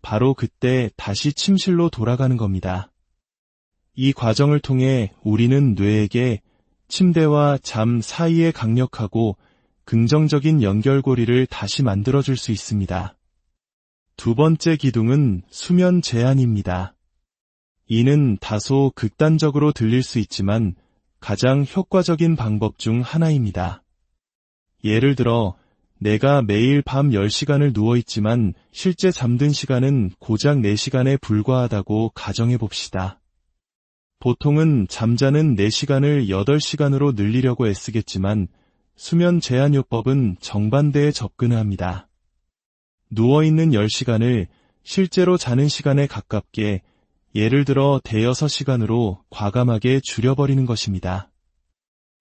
바로 그때 다시 침실로 돌아가는 겁니다. 이 과정을 통해 우리는 뇌에게 침대와 잠 사이의 강력하고 긍정적인 연결고리를 다시 만들어줄 수 있습니다. 두 번째 기둥은 수면 제한입니다. 이는 다소 극단적으로 들릴 수 있지만 가장 효과적인 방법 중 하나입니다. 예를 들어 내가 매일 밤 10시간을 누워있지만 실제 잠든 시간은 고작 4시간에 불과하다고 가정해 봅시다. 보통은 잠자는 4시간을 8시간으로 늘리려고 애쓰겠지만 수면 제한요법은 정반대에 접근을 합니다. 누워있는 10시간을 실제로 자는 시간에 가깝게, 예를 들어 대여섯 시간으로 과감하게 줄여버리는 것입니다.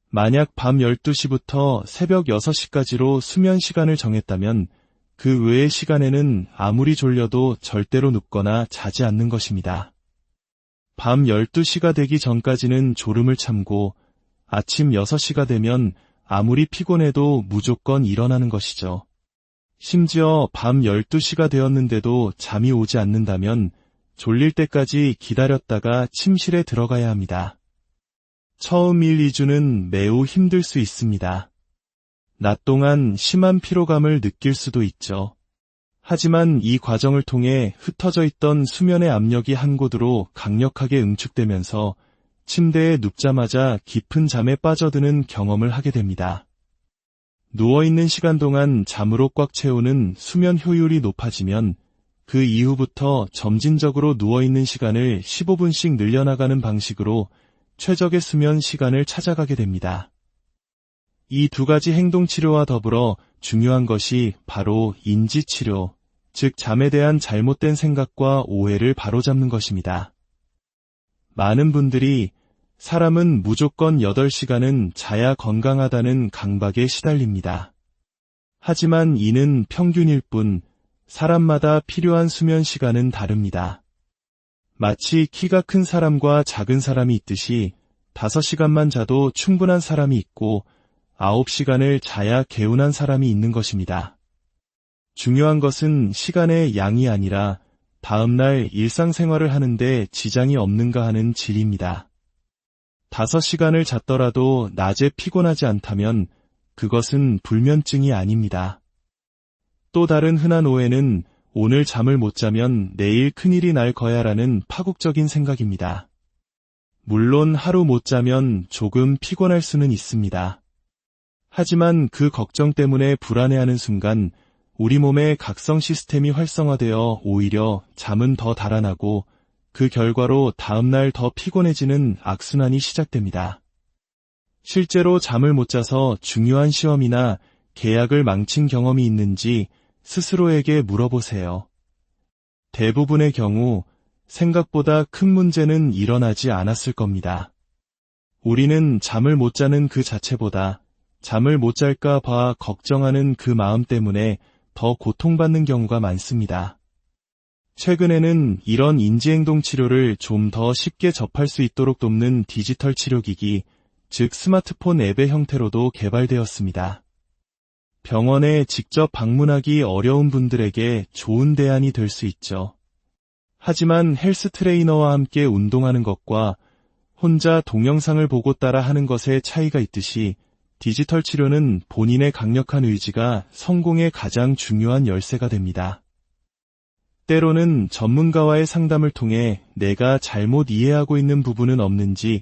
만약 밤 12시부터 새벽 6시까지로 수면 시간을 정했다면 그 외의 시간에는 아무리 졸려도 절대로 눕거나 자지 않는 것입니다. 밤 12시가 되기 전까지는 졸음을 참고 아침 6시가 되면 아무리 피곤해도 무조건 일어나는 것이죠. 심지어 밤 12시가 되었는데도 잠이 오지 않는다면 졸릴 때까지 기다렸다가 침실에 들어가야 합니다. 처음 1, 2주는 매우 힘들 수 있습니다. 낮 동안 심한 피로감을 느낄 수도 있죠. 하지만 이 과정을 통해 흩어져 있던 수면의 압력이 한 곳으로 강력하게 응축되면서 침대에 눕자마자 깊은 잠에 빠져드는 경험을 하게 됩니다. 누워있는 시간 동안 잠으로 꽉 채우는 수면 효율이 높아지면 그 이후부터 점진적으로 누워있는 시간을 15분씩 늘려나가는 방식으로 최적의 수면 시간을 찾아가게 됩니다. 이 두 가지 행동치료와 더불어 중요한 것이 바로 인지치료, 즉 잠에 대한 잘못된 생각과 오해를 바로잡는 것입니다. 많은 분들이 사람은 무조건 8시간은 자야 건강하다는 강박에 시달립니다. 하지만 이는 평균일 뿐 사람마다 필요한 수면 시간은 다릅니다. 마치 키가 큰 사람과 작은 사람이 있듯이 5시간만 자도 충분한 사람이 있고 9시간을 자야 개운한 사람이 있는 것입니다. 중요한 것은 시간의 양이 아니라 다음날 일상생활을 하는데 지장이 없는가 하는 질입니다. 5시간을 잤더라도 낮에 피곤하지 않다면 그것은 불면증이 아닙니다. 또 다른 흔한 오해는 오늘 잠을 못 자면 내일 큰일이 날 거야라는 파국적인 생각입니다. 물론 하루 못 자면 조금 피곤할 수는 있습니다. 하지만 그 걱정 때문에 불안해하는 순간 우리 몸의 각성 시스템이 활성화되어 오히려 잠은 더 달아나고 그 결과로 다음날 더 피곤해지는 악순환이 시작됩니다. 실제로 잠을 못 자서 중요한 시험이나 계약을 망친 경험이 있는지 스스로에게 물어보세요. 대부분의 경우 생각보다 큰 문제는 일어나지 않았을 겁니다. 우리는 잠을 못 자는 그 자체보다 잠을 못 잘까 봐 걱정하는 그 마음 때문에 더 고통받는 경우가 많습니다. 최근에는 이런 인지행동 치료를 좀 더 쉽게 접할 수 있도록 돕는 디지털 치료기기, 즉 스마트폰 앱의 형태로도 개발되었습니다. 병원에 직접 방문하기 어려운 분들에게 좋은 대안이 될 수 있죠. 하지만 헬스 트레이너와 함께 운동하는 것과 혼자 동영상을 보고 따라 하는 것에 차이가 있듯이 디지털 치료는 본인의 강력한 의지가 성공의 가장 중요한 열쇠가 됩니다. 때로는 전문가와의 상담을 통해 내가 잘못 이해하고 있는 부분은 없는지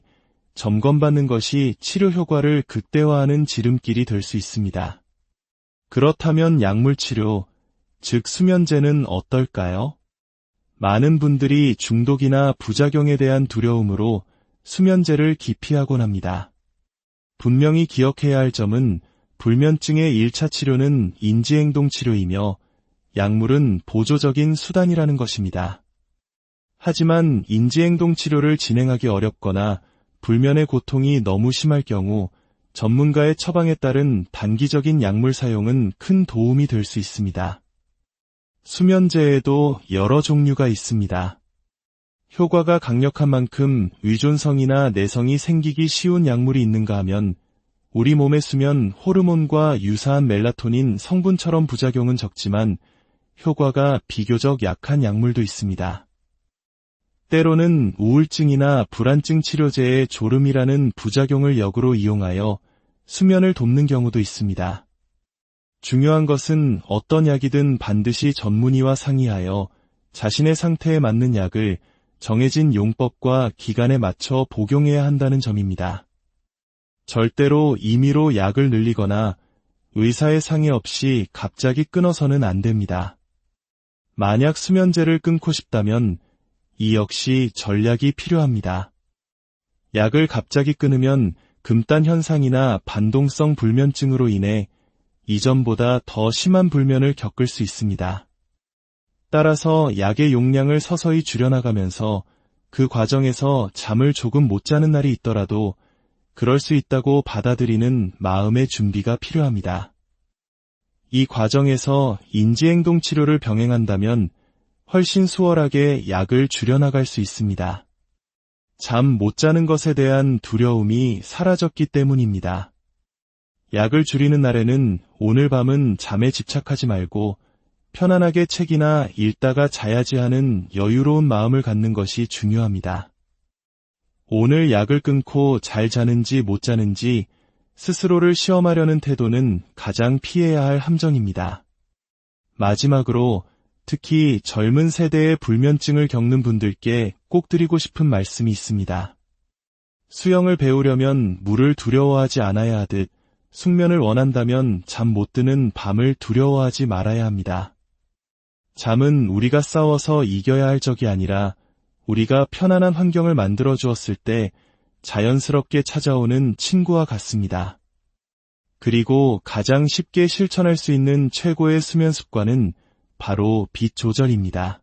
점검받는 것이 치료 효과를 극대화하는 지름길이 될 수 있습니다. 그렇다면 약물 치료, 즉 수면제는 어떨까요? 많은 분들이 중독이나 부작용에 대한 두려움으로 수면제를 기피하곤 합니다. 분명히 기억해야 할 점은 불면증의 1차 치료는 인지행동 치료이며 약물은 보조적인 수단이라는 것입니다. 하지만 인지행동 치료를 진행하기 어렵거나 불면의 고통이 너무 심할 경우 전문가의 처방에 따른 단기적인 약물 사용은 큰 도움이 될 수 있습니다. 수면제에도 여러 종류가 있습니다. 효과가 강력한 만큼 의존성이나 내성이 생기기 쉬운 약물이 있는가 하면 우리 몸의 수면 호르몬과 유사한 멜라토닌 성분처럼 부작용은 적지만 효과가 비교적 약한 약물도 있습니다. 때로는 우울증이나 불안증 치료제의 졸음이라는 부작용을 역으로 이용하여 수면을 돕는 경우도 있습니다. 중요한 것은 어떤 약이든 반드시 전문의와 상의하여 자신의 상태에 맞는 약을 정해진 용법과 기간에 맞춰 복용해야 한다는 점입니다. 절대로 임의로 약을 늘리거나 의사의 상의 없이 갑자기 끊어서는 안 됩니다. 만약 수면제를 끊고 싶다면 이 역시 전략이 필요합니다. 약을 갑자기 끊으면 금단 현상이나 반동성 불면증으로 인해 이전보다 더 심한 불면을 겪을 수 있습니다. 따라서 약의 용량을 서서히 줄여나가면서 그 과정에서 잠을 조금 못 자는 날이 있더라도 그럴 수 있다고 받아들이는 마음의 준비가 필요합니다. 이 과정에서 인지행동 치료를 병행한다면 훨씬 수월하게 약을 줄여나갈 수 있습니다. 잠 못 자는 것에 대한 두려움이 사라졌기 때문입니다. 약을 줄이는 날에는 오늘 밤은 잠에 집착하지 말고 편안하게 책이나 읽다가 자야지 하는 여유로운 마음을 갖는 것이 중요합니다. 오늘 약을 끊고 잘 자는지 못 자는지 스스로를 시험하려는 태도는 가장 피해야 할 함정입니다. 마지막으로 특히 젊은 세대의 불면증을 겪는 분들께 꼭 드리고 싶은 말씀이 있습니다. 수영을 배우려면 물을 두려워하지 않아야 하듯 숙면을 원한다면 잠 못 드는 밤을 두려워하지 말아야 합니다. 잠은 우리가 싸워서 이겨야 할 적이 아니라 우리가 편안한 환경을 만들어 주었을 때 자연스럽게 찾아오는 친구와 같습니다. 그리고 가장 쉽게 실천할 수 있는 최고의 수면 습관은 바로 빛 조절입니다.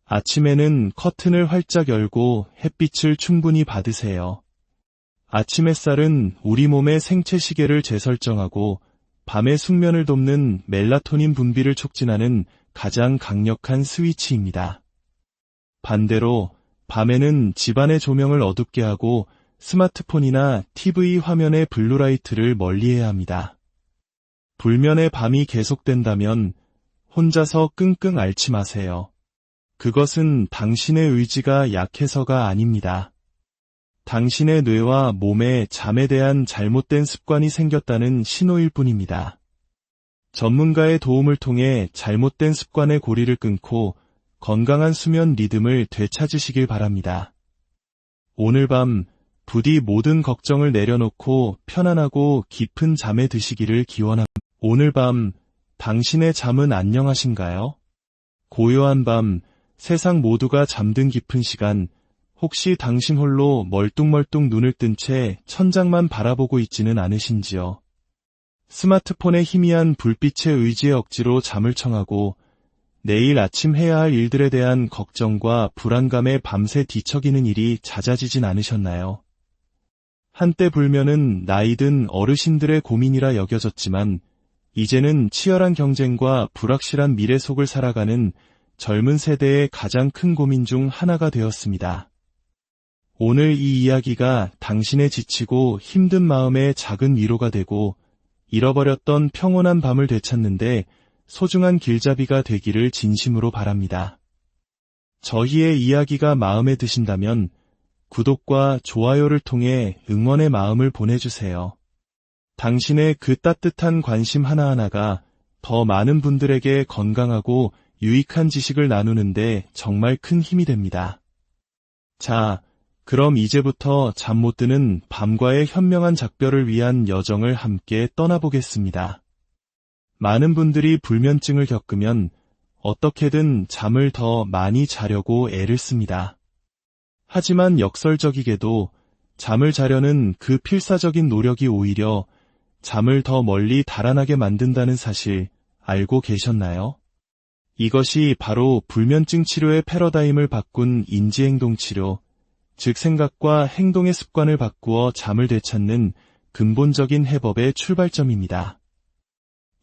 아침에는 커튼을 활짝 열고 햇빛을 충분히 받으세요. 아침 햇살은 우리 몸의 생체 시계를 재설정하고 밤의 숙면을 돕는 멜라토닌 분비를 촉진하는 가장 강력한 스위치입니다. 반대로 밤에는 집안의 조명을 어둡게 하고 스마트폰이나 TV 화면의 블루라이트를 멀리해야 합니다. 불면의 밤이 계속된다면 혼자서 끙끙 앓지 마세요. 그것은 당신의 의지가 약해서가 아닙니다. 당신의 뇌와 몸에 잠에 대한 잘못된 습관이 생겼다는 신호일 뿐입니다. 전문가의 도움을 통해 잘못된 습관의 고리를 끊고 건강한 수면 리듬을 되찾으시길 바랍니다. 오늘 밤 부디 모든 걱정을 내려놓고 편안하고 깊은 잠에 드시기를 기원합니다. 오늘 밤 당신의 잠은 안녕하신가요? 고요한 밤, 세상 모두가 잠든 깊은 시간, 혹시 당신 홀로 멀뚱멀뚱 눈을 뜬 채 천장만 바라보고 있지는 않으신지요? 스마트폰의 희미한 불빛의 의지에 억지로 잠을 청하고 내일 아침 해야 할 일들에 대한 걱정과 불안감에 밤새 뒤척이는 일이 잦아지진 않으셨나요? 한때 불면은 나이든 어르신들의 고민이라 여겨졌지만 이제는 치열한 경쟁과 불확실한 미래 속을 살아가는 젊은 세대의 가장 큰 고민 중 하나가 되었습니다. 오늘 이 이야기가 당신의 지치고 힘든 마음에 작은 위로가 되고 잃어버렸던 평온한 밤을 되찾는데 소중한 길잡이가 되기를 진심으로 바랍니다. 저희의 이야기가 마음에 드신다면 구독과 좋아요를 통해 응원의 마음을 보내주세요. 당신의 그 따뜻한 관심 하나하나가 더 많은 분들에게 건강하고 유익한 지식을 나누는데 정말 큰 힘이 됩니다. 자, 그럼 이제부터 잠 못 드는 밤과의 현명한 작별을 위한 여정을 함께 떠나보겠습니다. 많은 분들이 불면증을 겪으면 어떻게든 잠을 더 많이 자려고 애를 씁니다. 하지만 역설적이게도 잠을 자려는 그 필사적인 노력이 오히려 잠을 더 멀리 달아나게 만든다는 사실 알고 계셨나요? 이것이 바로 불면증 치료의 패러다임을 바꾼 인지행동 치료, 즉 생각과 행동의 습관을 바꾸어 잠을 되찾는 근본적인 해법의 출발점입니다.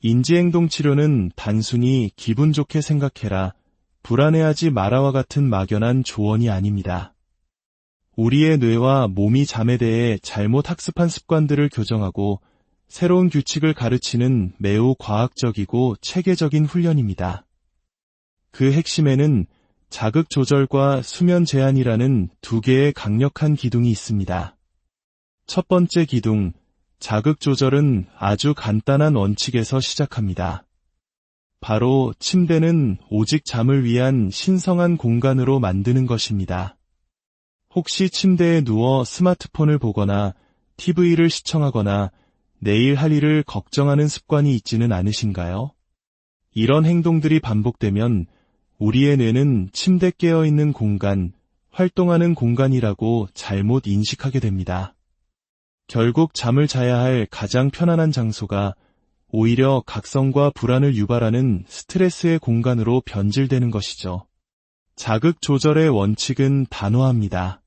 인지행동 치료는 단순히 기분 좋게 생각해라, 불안해하지 마라와 같은 막연한 조언이 아닙니다. 우리의 뇌와 몸이 잠에 대해 잘못 학습한 습관들을 교정하고 새로운 규칙을 가르치는 매우 과학적이고 체계적인 훈련입니다. 그 핵심에는 자극 조절과 수면 제한이라는 두 개의 강력한 기둥이 있습니다. 첫 번째 기둥, 자극 조절은 아주 간단한 원칙에서 시작합니다. 바로 침대는 오직 잠을 위한 신성한 공간으로 만드는 것입니다. 혹시 침대에 누워 스마트폰을 보거나 TV를 시청하거나 내일 할 일을 걱정하는 습관이 있지는 않으신가요? 이런 행동들이 반복되면 우리의 뇌는 침대 깨어있는 공간, 활동하는 공간이라고 잘못 인식하게 됩니다. 결국 잠을 자야 할 가장 편안한 장소가 오히려 각성과 불안을 유발하는 스트레스의 공간으로 변질되는 것이죠. 자극 조절의 원칙은 단호합니다.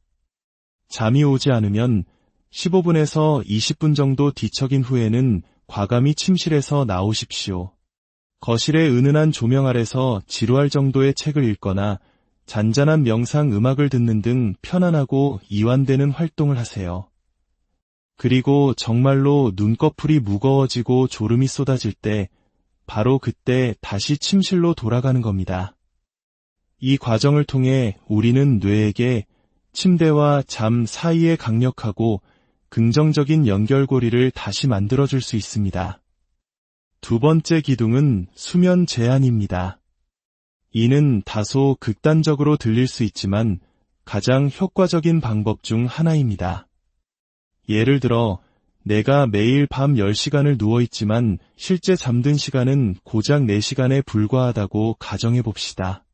잠이 오지 않으면 15분에서 20분 정도 뒤척인 후에는 과감히 침실에서 나오십시오. 거실의 은은한 조명 아래서 지루할 정도의 책을 읽거나 잔잔한 명상 음악을 듣는 등 편안하고 이완되는 활동을 하세요. 그리고 정말로 눈꺼풀이 무거워지고 졸음이 쏟아질 때 바로 그때 다시 침실로 돌아가는 겁니다. 이 과정을 통해 우리는 뇌에게 침대와 잠 사이의 강력하고 긍정적인 연결고리를 다시 만들어줄 수 있습니다. 두 번째 기둥은 수면 제한입니다. 이는 다소 극단적으로 들릴 수 있지만 가장 효과적인 방법 중 하나입니다. 예를 들어 내가 매일 밤 10시간을 누워있지만 실제 잠든 시간은 고작 4시간에 불과하다고 가정해 봅시다.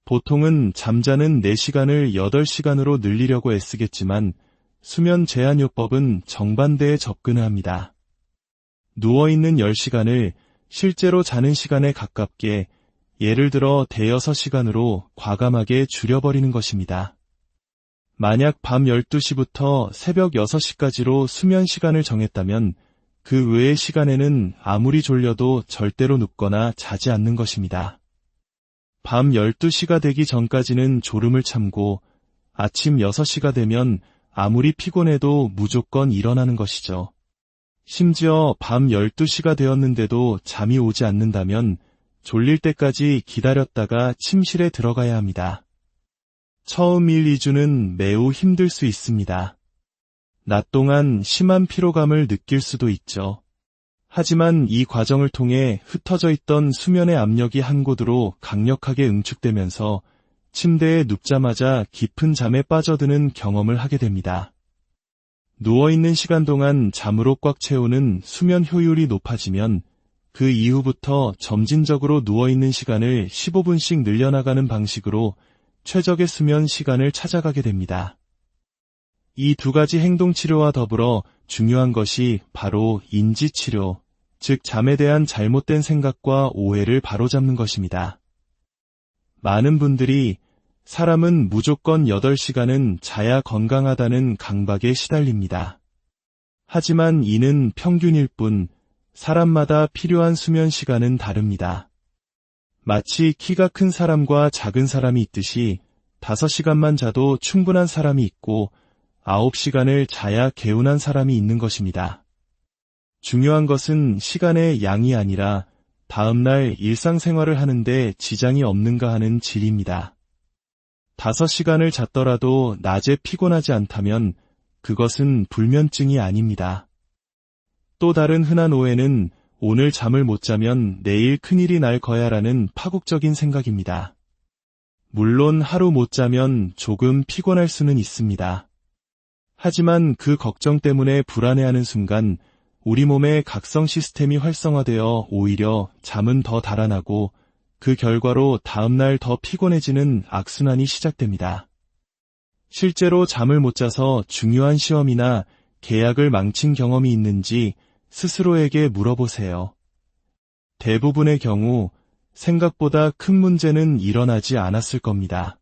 보통은 잠자는 4시간을 8시간으로 늘리려고 애쓰겠지만 수면 제한요법은 정반대에 접근을 합니다. 누워있는 10시간을 실제로 자는 시간에 가깝게, 예를 들어 대여섯 시간으로 과감하게 줄여버리는 것입니다. 만약 밤 12시부터 새벽 6시까지로 수면 시간을 정했다면 그 외의 시간에는 아무리 졸려도 절대로 눕거나 자지 않는 것입니다. 밤 12시가 되기 전까지는 졸음을 참고 아침 6시가 되면 아무리 피곤해도 무조건 일어나는 것이죠. 심지어 밤 12시가 되었는데도 잠이 오지 않는다면 졸릴 때까지 기다렸다가 침실에 들어가야 합니다. 처음 1, 2주는 매우 힘들 수 있습니다. 낮 동안 심한 피로감을 느낄 수도 있죠. 하지만 이 과정을 통해 흩어져 있던 수면의 압력이 한 곳으로 강력하게 응축되면서 침대에 눕자마자 깊은 잠에 빠져드는 경험을 하게 됩니다. 누워있는 시간 동안 잠으로 꽉 채우는 수면 효율이 높아지면 그 이후부터 점진적으로 누워있는 시간을 15분씩 늘려나가는 방식으로 최적의 수면 시간을 찾아가게 됩니다. 이 두 가지 행동치료와 더불어 중요한 것이 바로 인지치료, 즉 잠에 대한 잘못된 생각과 오해를 바로잡는 것입니다. 많은 분들이 사람은 무조건 8시간은 자야 건강하다는 강박에 시달립니다. 하지만 이는 평균일 뿐 사람마다 필요한 수면 시간은 다릅니다. 마치 키가 큰 사람과 작은 사람이 있듯이 5시간만 자도 충분한 사람이 있고 9시간을 자야 개운한 사람이 있는 것입니다. 중요한 것은 시간의 양이 아니라 다음날 일상생활을 하는데 지장이 없는가 하는 질입니다. 5시간을 잤더라도 낮에 피곤하지 않다면 그것은 불면증이 아닙니다. 또 다른 흔한 오해는 오늘 잠을 못 자면 내일 큰일이 날 거야라는 파국적인 생각입니다. 물론 하루 못 자면 조금 피곤할 수는 있습니다. 하지만 그 걱정 때문에 불안해하는 순간 우리 몸의 각성 시스템이 활성화되어 오히려 잠은 더 달아나고 그 결과로 다음날 더 피곤해지는 악순환이 시작됩니다. 실제로 잠을 못 자서 중요한 시험이나 계약을 망친 경험이 있는지 스스로에게 물어보세요. 대부분의 경우 생각보다 큰 문제는 일어나지 않았을 겁니다.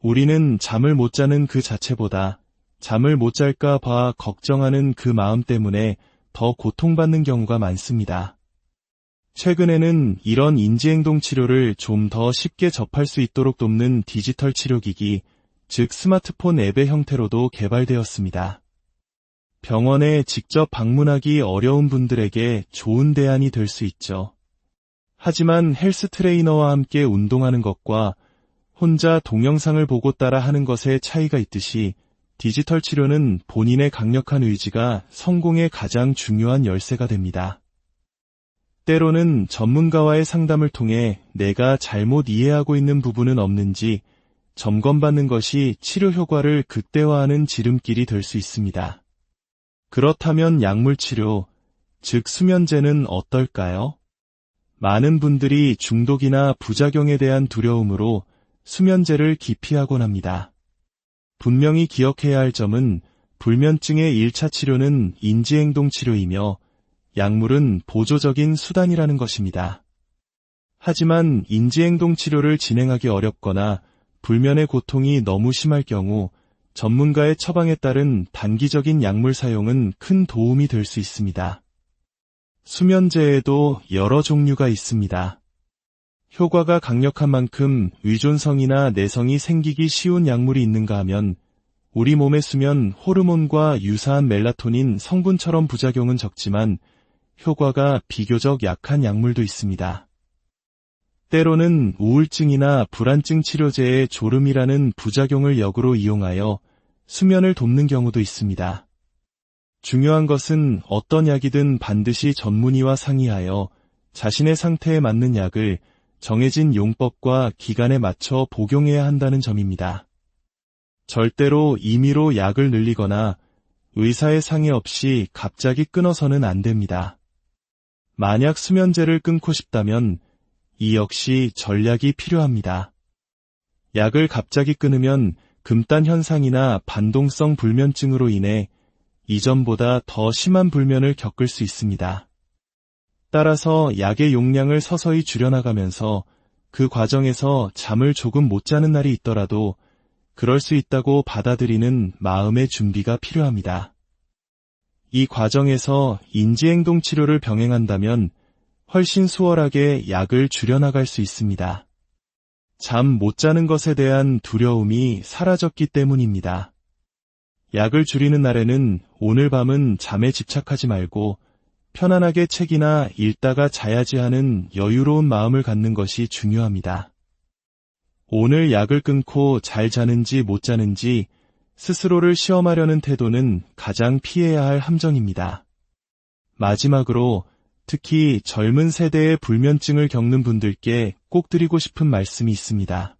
우리는 잠을 못 자는 그 자체보다 잠을 못 잘까 봐 걱정하는 그 마음 때문에 더 고통받는 경우가 많습니다. 최근에는 이런 인지행동 치료를 좀 더 쉽게 접할 수 있도록 돕는 디지털 치료기기, 즉 스마트폰 앱의 형태로도 개발되었습니다. 병원에 직접 방문하기 어려운 분들에게 좋은 대안이 될 수 있죠. 하지만 헬스 트레이너와 함께 운동하는 것과 혼자 동영상을 보고 따라 하는 것의 차이가 있듯이 디지털 치료는 본인의 강력한 의지가 성공의 가장 중요한 열쇠가 됩니다. 때로는 전문가와의 상담을 통해 내가 잘못 이해하고 있는 부분은 없는지 점검받는 것이 치료 효과를 극대화하는 지름길이 될 수 있습니다. 그렇다면 약물치료, 즉 수면제는 어떨까요? 많은 분들이 중독이나 부작용에 대한 두려움으로 수면제를 기피하곤 합니다. 분명히 기억해야 할 점은 불면증의 1차 치료는 인지행동 치료이며 약물은 보조적인 수단이라는 것입니다. 하지만 인지행동 치료를 진행하기 어렵거나 불면의 고통이 너무 심할 경우 전문가의 처방에 따른 단기적인 약물 사용은 큰 도움이 될 수 있습니다. 수면제에도 여러 종류가 있습니다. 효과가 강력한 만큼 의존성이나 내성이 생기기 쉬운 약물이 있는가 하면 우리 몸에 수면 호르몬과 유사한 멜라토닌 성분처럼 부작용은 적지만 효과가 비교적 약한 약물도 있습니다. 때로는 우울증이나 불안증 치료제의 졸음이라는 부작용을 역으로 이용하여 수면을 돕는 경우도 있습니다. 중요한 것은 어떤 약이든 반드시 전문의와 상의하여 자신의 상태에 맞는 약을 정해진 용법과 기간에 맞춰 복용해야 한다는 점입니다. 절대로 임의로 약을 늘리거나 의사의 상의 없이 갑자기 끊어서는 안 됩니다. 만약 수면제를 끊고 싶다면 이 역시 전략이 필요합니다. 약을 갑자기 끊으면 금단 현상이나 반동성 불면증으로 인해 이전보다 더 심한 불면을 겪을 수 있습니다. 따라서 약의 용량을 서서히 줄여나가면서 그 과정에서 잠을 조금 못 자는 날이 있더라도 그럴 수 있다고 받아들이는 마음의 준비가 필요합니다. 이 과정에서 인지행동 치료를 병행한다면 훨씬 수월하게 약을 줄여나갈 수 있습니다. 잠 못 자는 것에 대한 두려움이 사라졌기 때문입니다. 약을 줄이는 날에는 오늘 밤은 잠에 집착하지 말고 편안하게 책이나 읽다가 자야지 하는 여유로운 마음을 갖는 것이 중요합니다. 오늘 약을 끊고 잘 자는지 못 자는지 스스로를 시험하려는 태도는 가장 피해야 할 함정입니다. 마지막으로 특히 젊은 세대의 불면증을 겪는 분들께 꼭 드리고 싶은 말씀이 있습니다.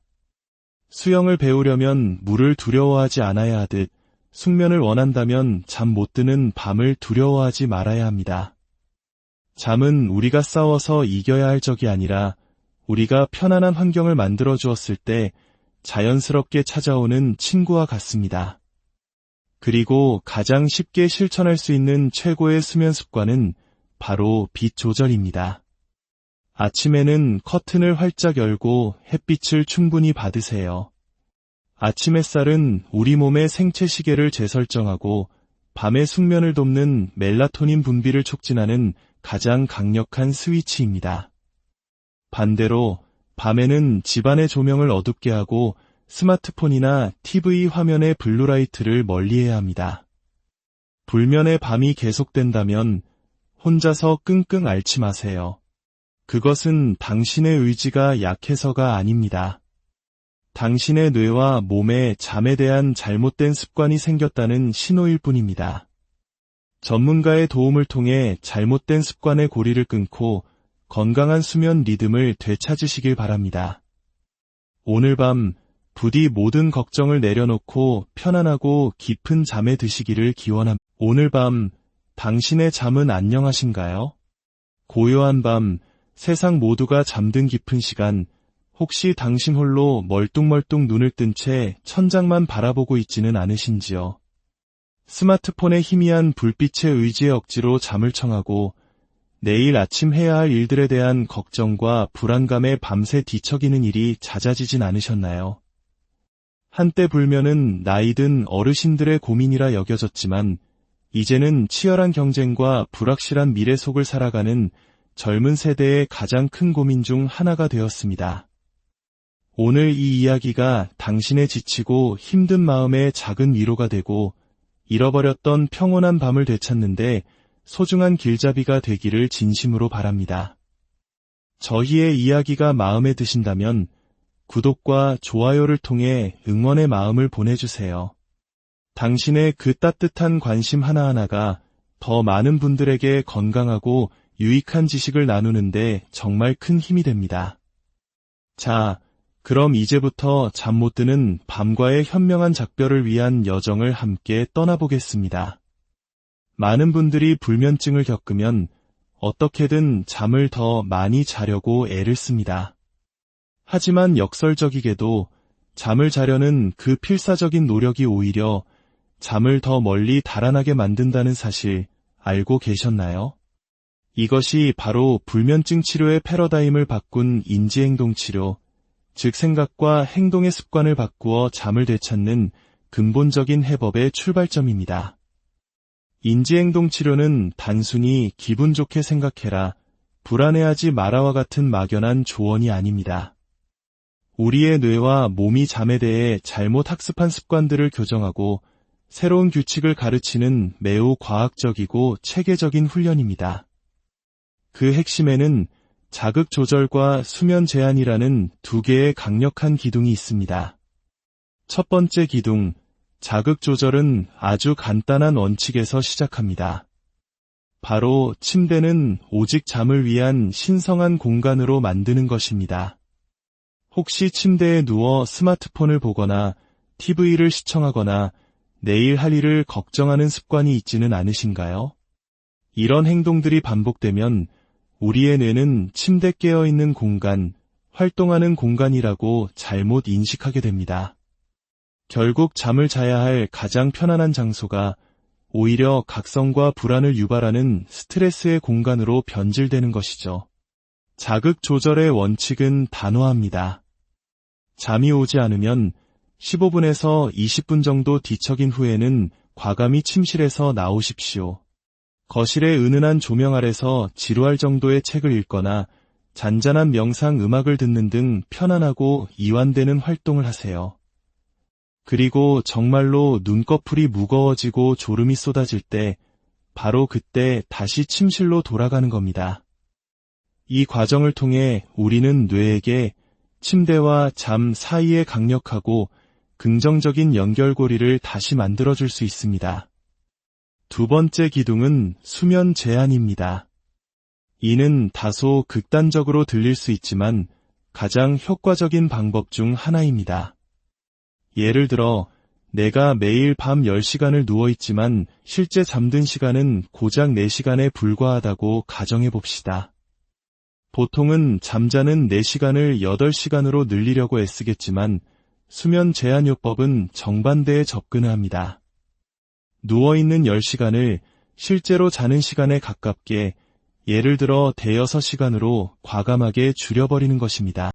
수영을 배우려면 물을 두려워하지 않아야 하듯 숙면을 원한다면 잠 못 드는 밤을 두려워하지 말아야 합니다. 잠은 우리가 싸워서 이겨야 할 적이 아니라 우리가 편안한 환경을 만들어 주었을 때 자연스럽게 찾아오는 친구와 같습니다. 그리고 가장 쉽게 실천할 수 있는 최고의 수면 습관은 바로 빛 조절입니다. 아침에는 커튼을 활짝 열고 햇빛을 충분히 받으세요. 아침 햇살은 우리 몸의 생체 시계를 재설정하고 밤의 숙면을 돕는 멜라토닌 분비를 촉진하는 가장 강력한 스위치입니다. 반대로 밤에는 집안의 조명을 어둡게 하고 스마트폰이나 TV 화면의 블루라이트를 멀리해야 합니다. 불면의 밤이 계속된다면 혼자서 끙끙 앓지 마세요. 그것은 당신의 의지가 약해서가 아닙니다. 당신의 뇌와 몸에 잠에 대한 잘못된 습관이 생겼다는 신호일 뿐입니다. 전문가의 도움을 통해 잘못된 습관의 고리를 끊고 건강한 수면 리듬을 되찾으시길 바랍니다. 오늘 밤 부디 모든 걱정을 내려놓고 편안하고 깊은 잠에 드시기를 기원합니다. 오늘 밤 당신의 잠은 안녕하신가요? 고요한 밤 세상 모두가 잠든 깊은 시간, 혹시 당신 홀로 멀뚱멀뚱 눈을 뜬 채 천장만 바라보고 있지는 않으신지요? 스마트폰의 희미한 불빛에 의지해 억지로 잠을 청하고 내일 아침 해야 할 일들에 대한 걱정과 불안감에 밤새 뒤척이는 일이 잦아지진 않으셨나요? 한때 불면은 나이든 어르신들의 고민이라 여겨졌지만 이제는 치열한 경쟁과 불확실한 미래 속을 살아가는 젊은 세대의 가장 큰 고민 중 하나가 되었습니다. 오늘 이 이야기가 당신의 지치고 힘든 마음에 작은 위로가 되고 잃어버렸던 평온한 밤을 되찾는데 소중한 길잡이가 되기를 진심으로 바랍니다. 저희의 이야기가 마음에 드신다면 구독과 좋아요를 통해 응원의 마음을 보내주세요. 당신의 그 따뜻한 관심 하나하나가 더 많은 분들에게 건강하고 유익한 지식을 나누는데 정말 큰 힘이 됩니다. 자, 그럼 이제부터 잠 못 드는 밤과의 현명한 작별을 위한 여정을 함께 떠나보겠습니다. 많은 분들이 불면증을 겪으면 어떻게든 잠을 더 많이 자려고 애를 씁니다. 하지만 역설적이게도 잠을 자려는 그 필사적인 노력이 오히려 잠을 더 멀리 달아나게 만든다는 사실 알고 계셨나요? 이것이 바로 불면증 치료의 패러다임을 바꾼 인지행동 치료, 즉 생각과 행동의 습관을 바꾸어 잠을 되찾는 근본적인 해법의 출발점입니다. 인지행동 치료는 단순히 기분 좋게 생각해라, 불안해하지 마라와 같은 막연한 조언이 아닙니다. 우리의 뇌와 몸이 잠에 대해 잘못 학습한 습관들을 교정하고 새로운 규칙을 가르치는 매우 과학적이고 체계적인 훈련입니다. 그 핵심에는 자극 조절과 수면 제한이라는 두 개의 강력한 기둥이 있습니다. 첫 번째 기둥, 자극 조절은 아주 간단한 원칙에서 시작합니다. 바로 침대는 오직 잠을 위한 신성한 공간으로 만드는 것입니다. 혹시 침대에 누워 스마트폰을 보거나 TV를 시청하거나 내일 할 일을 걱정하는 습관이 있지는 않으신가요? 이런 행동들이 반복되면 우리의 뇌는 침대 깨어있는 공간, 활동하는 공간이라고 잘못 인식하게 됩니다. 결국 잠을 자야 할 가장 편안한 장소가 오히려 각성과 불안을 유발하는 스트레스의 공간으로 변질되는 것이죠. 자극 조절의 원칙은 단호합니다. 잠이 오지 않으면 15분에서 20분 정도 뒤척인 후에는 과감히 침실에서 나오십시오. 거실의 은은한 조명 아래서 지루할 정도의 책을 읽거나 잔잔한 명상 음악을 듣는 등 편안하고 이완되는 활동을 하세요. 그리고 정말로 눈꺼풀이 무거워지고 졸음이 쏟아질 때 바로 그때 다시 침실로 돌아가는 겁니다. 이 과정을 통해 우리는 뇌에게 침대와 잠 사이의 강력하고 긍정적인 연결고리를 다시 만들어줄 수 있습니다. 두 번째 기둥은 수면 제한입니다. 이는 다소 극단적으로 들릴 수 있지만 가장 효과적인 방법 중 하나입니다. 예를 들어 내가 매일 밤 10시간을 누워있지만 실제 잠든 시간은 고작 4시간에 불과하다고 가정해 봅시다. 보통은 잠자는 4시간을 8시간으로 늘리려고 애쓰겠지만 수면 제한요법은 정반대에 접근을 합니다. 누워있는 10시간을 실제로 자는 시간에 가깝게, 예를 들어 대여섯 시간으로 과감하게 줄여버리는 것입니다.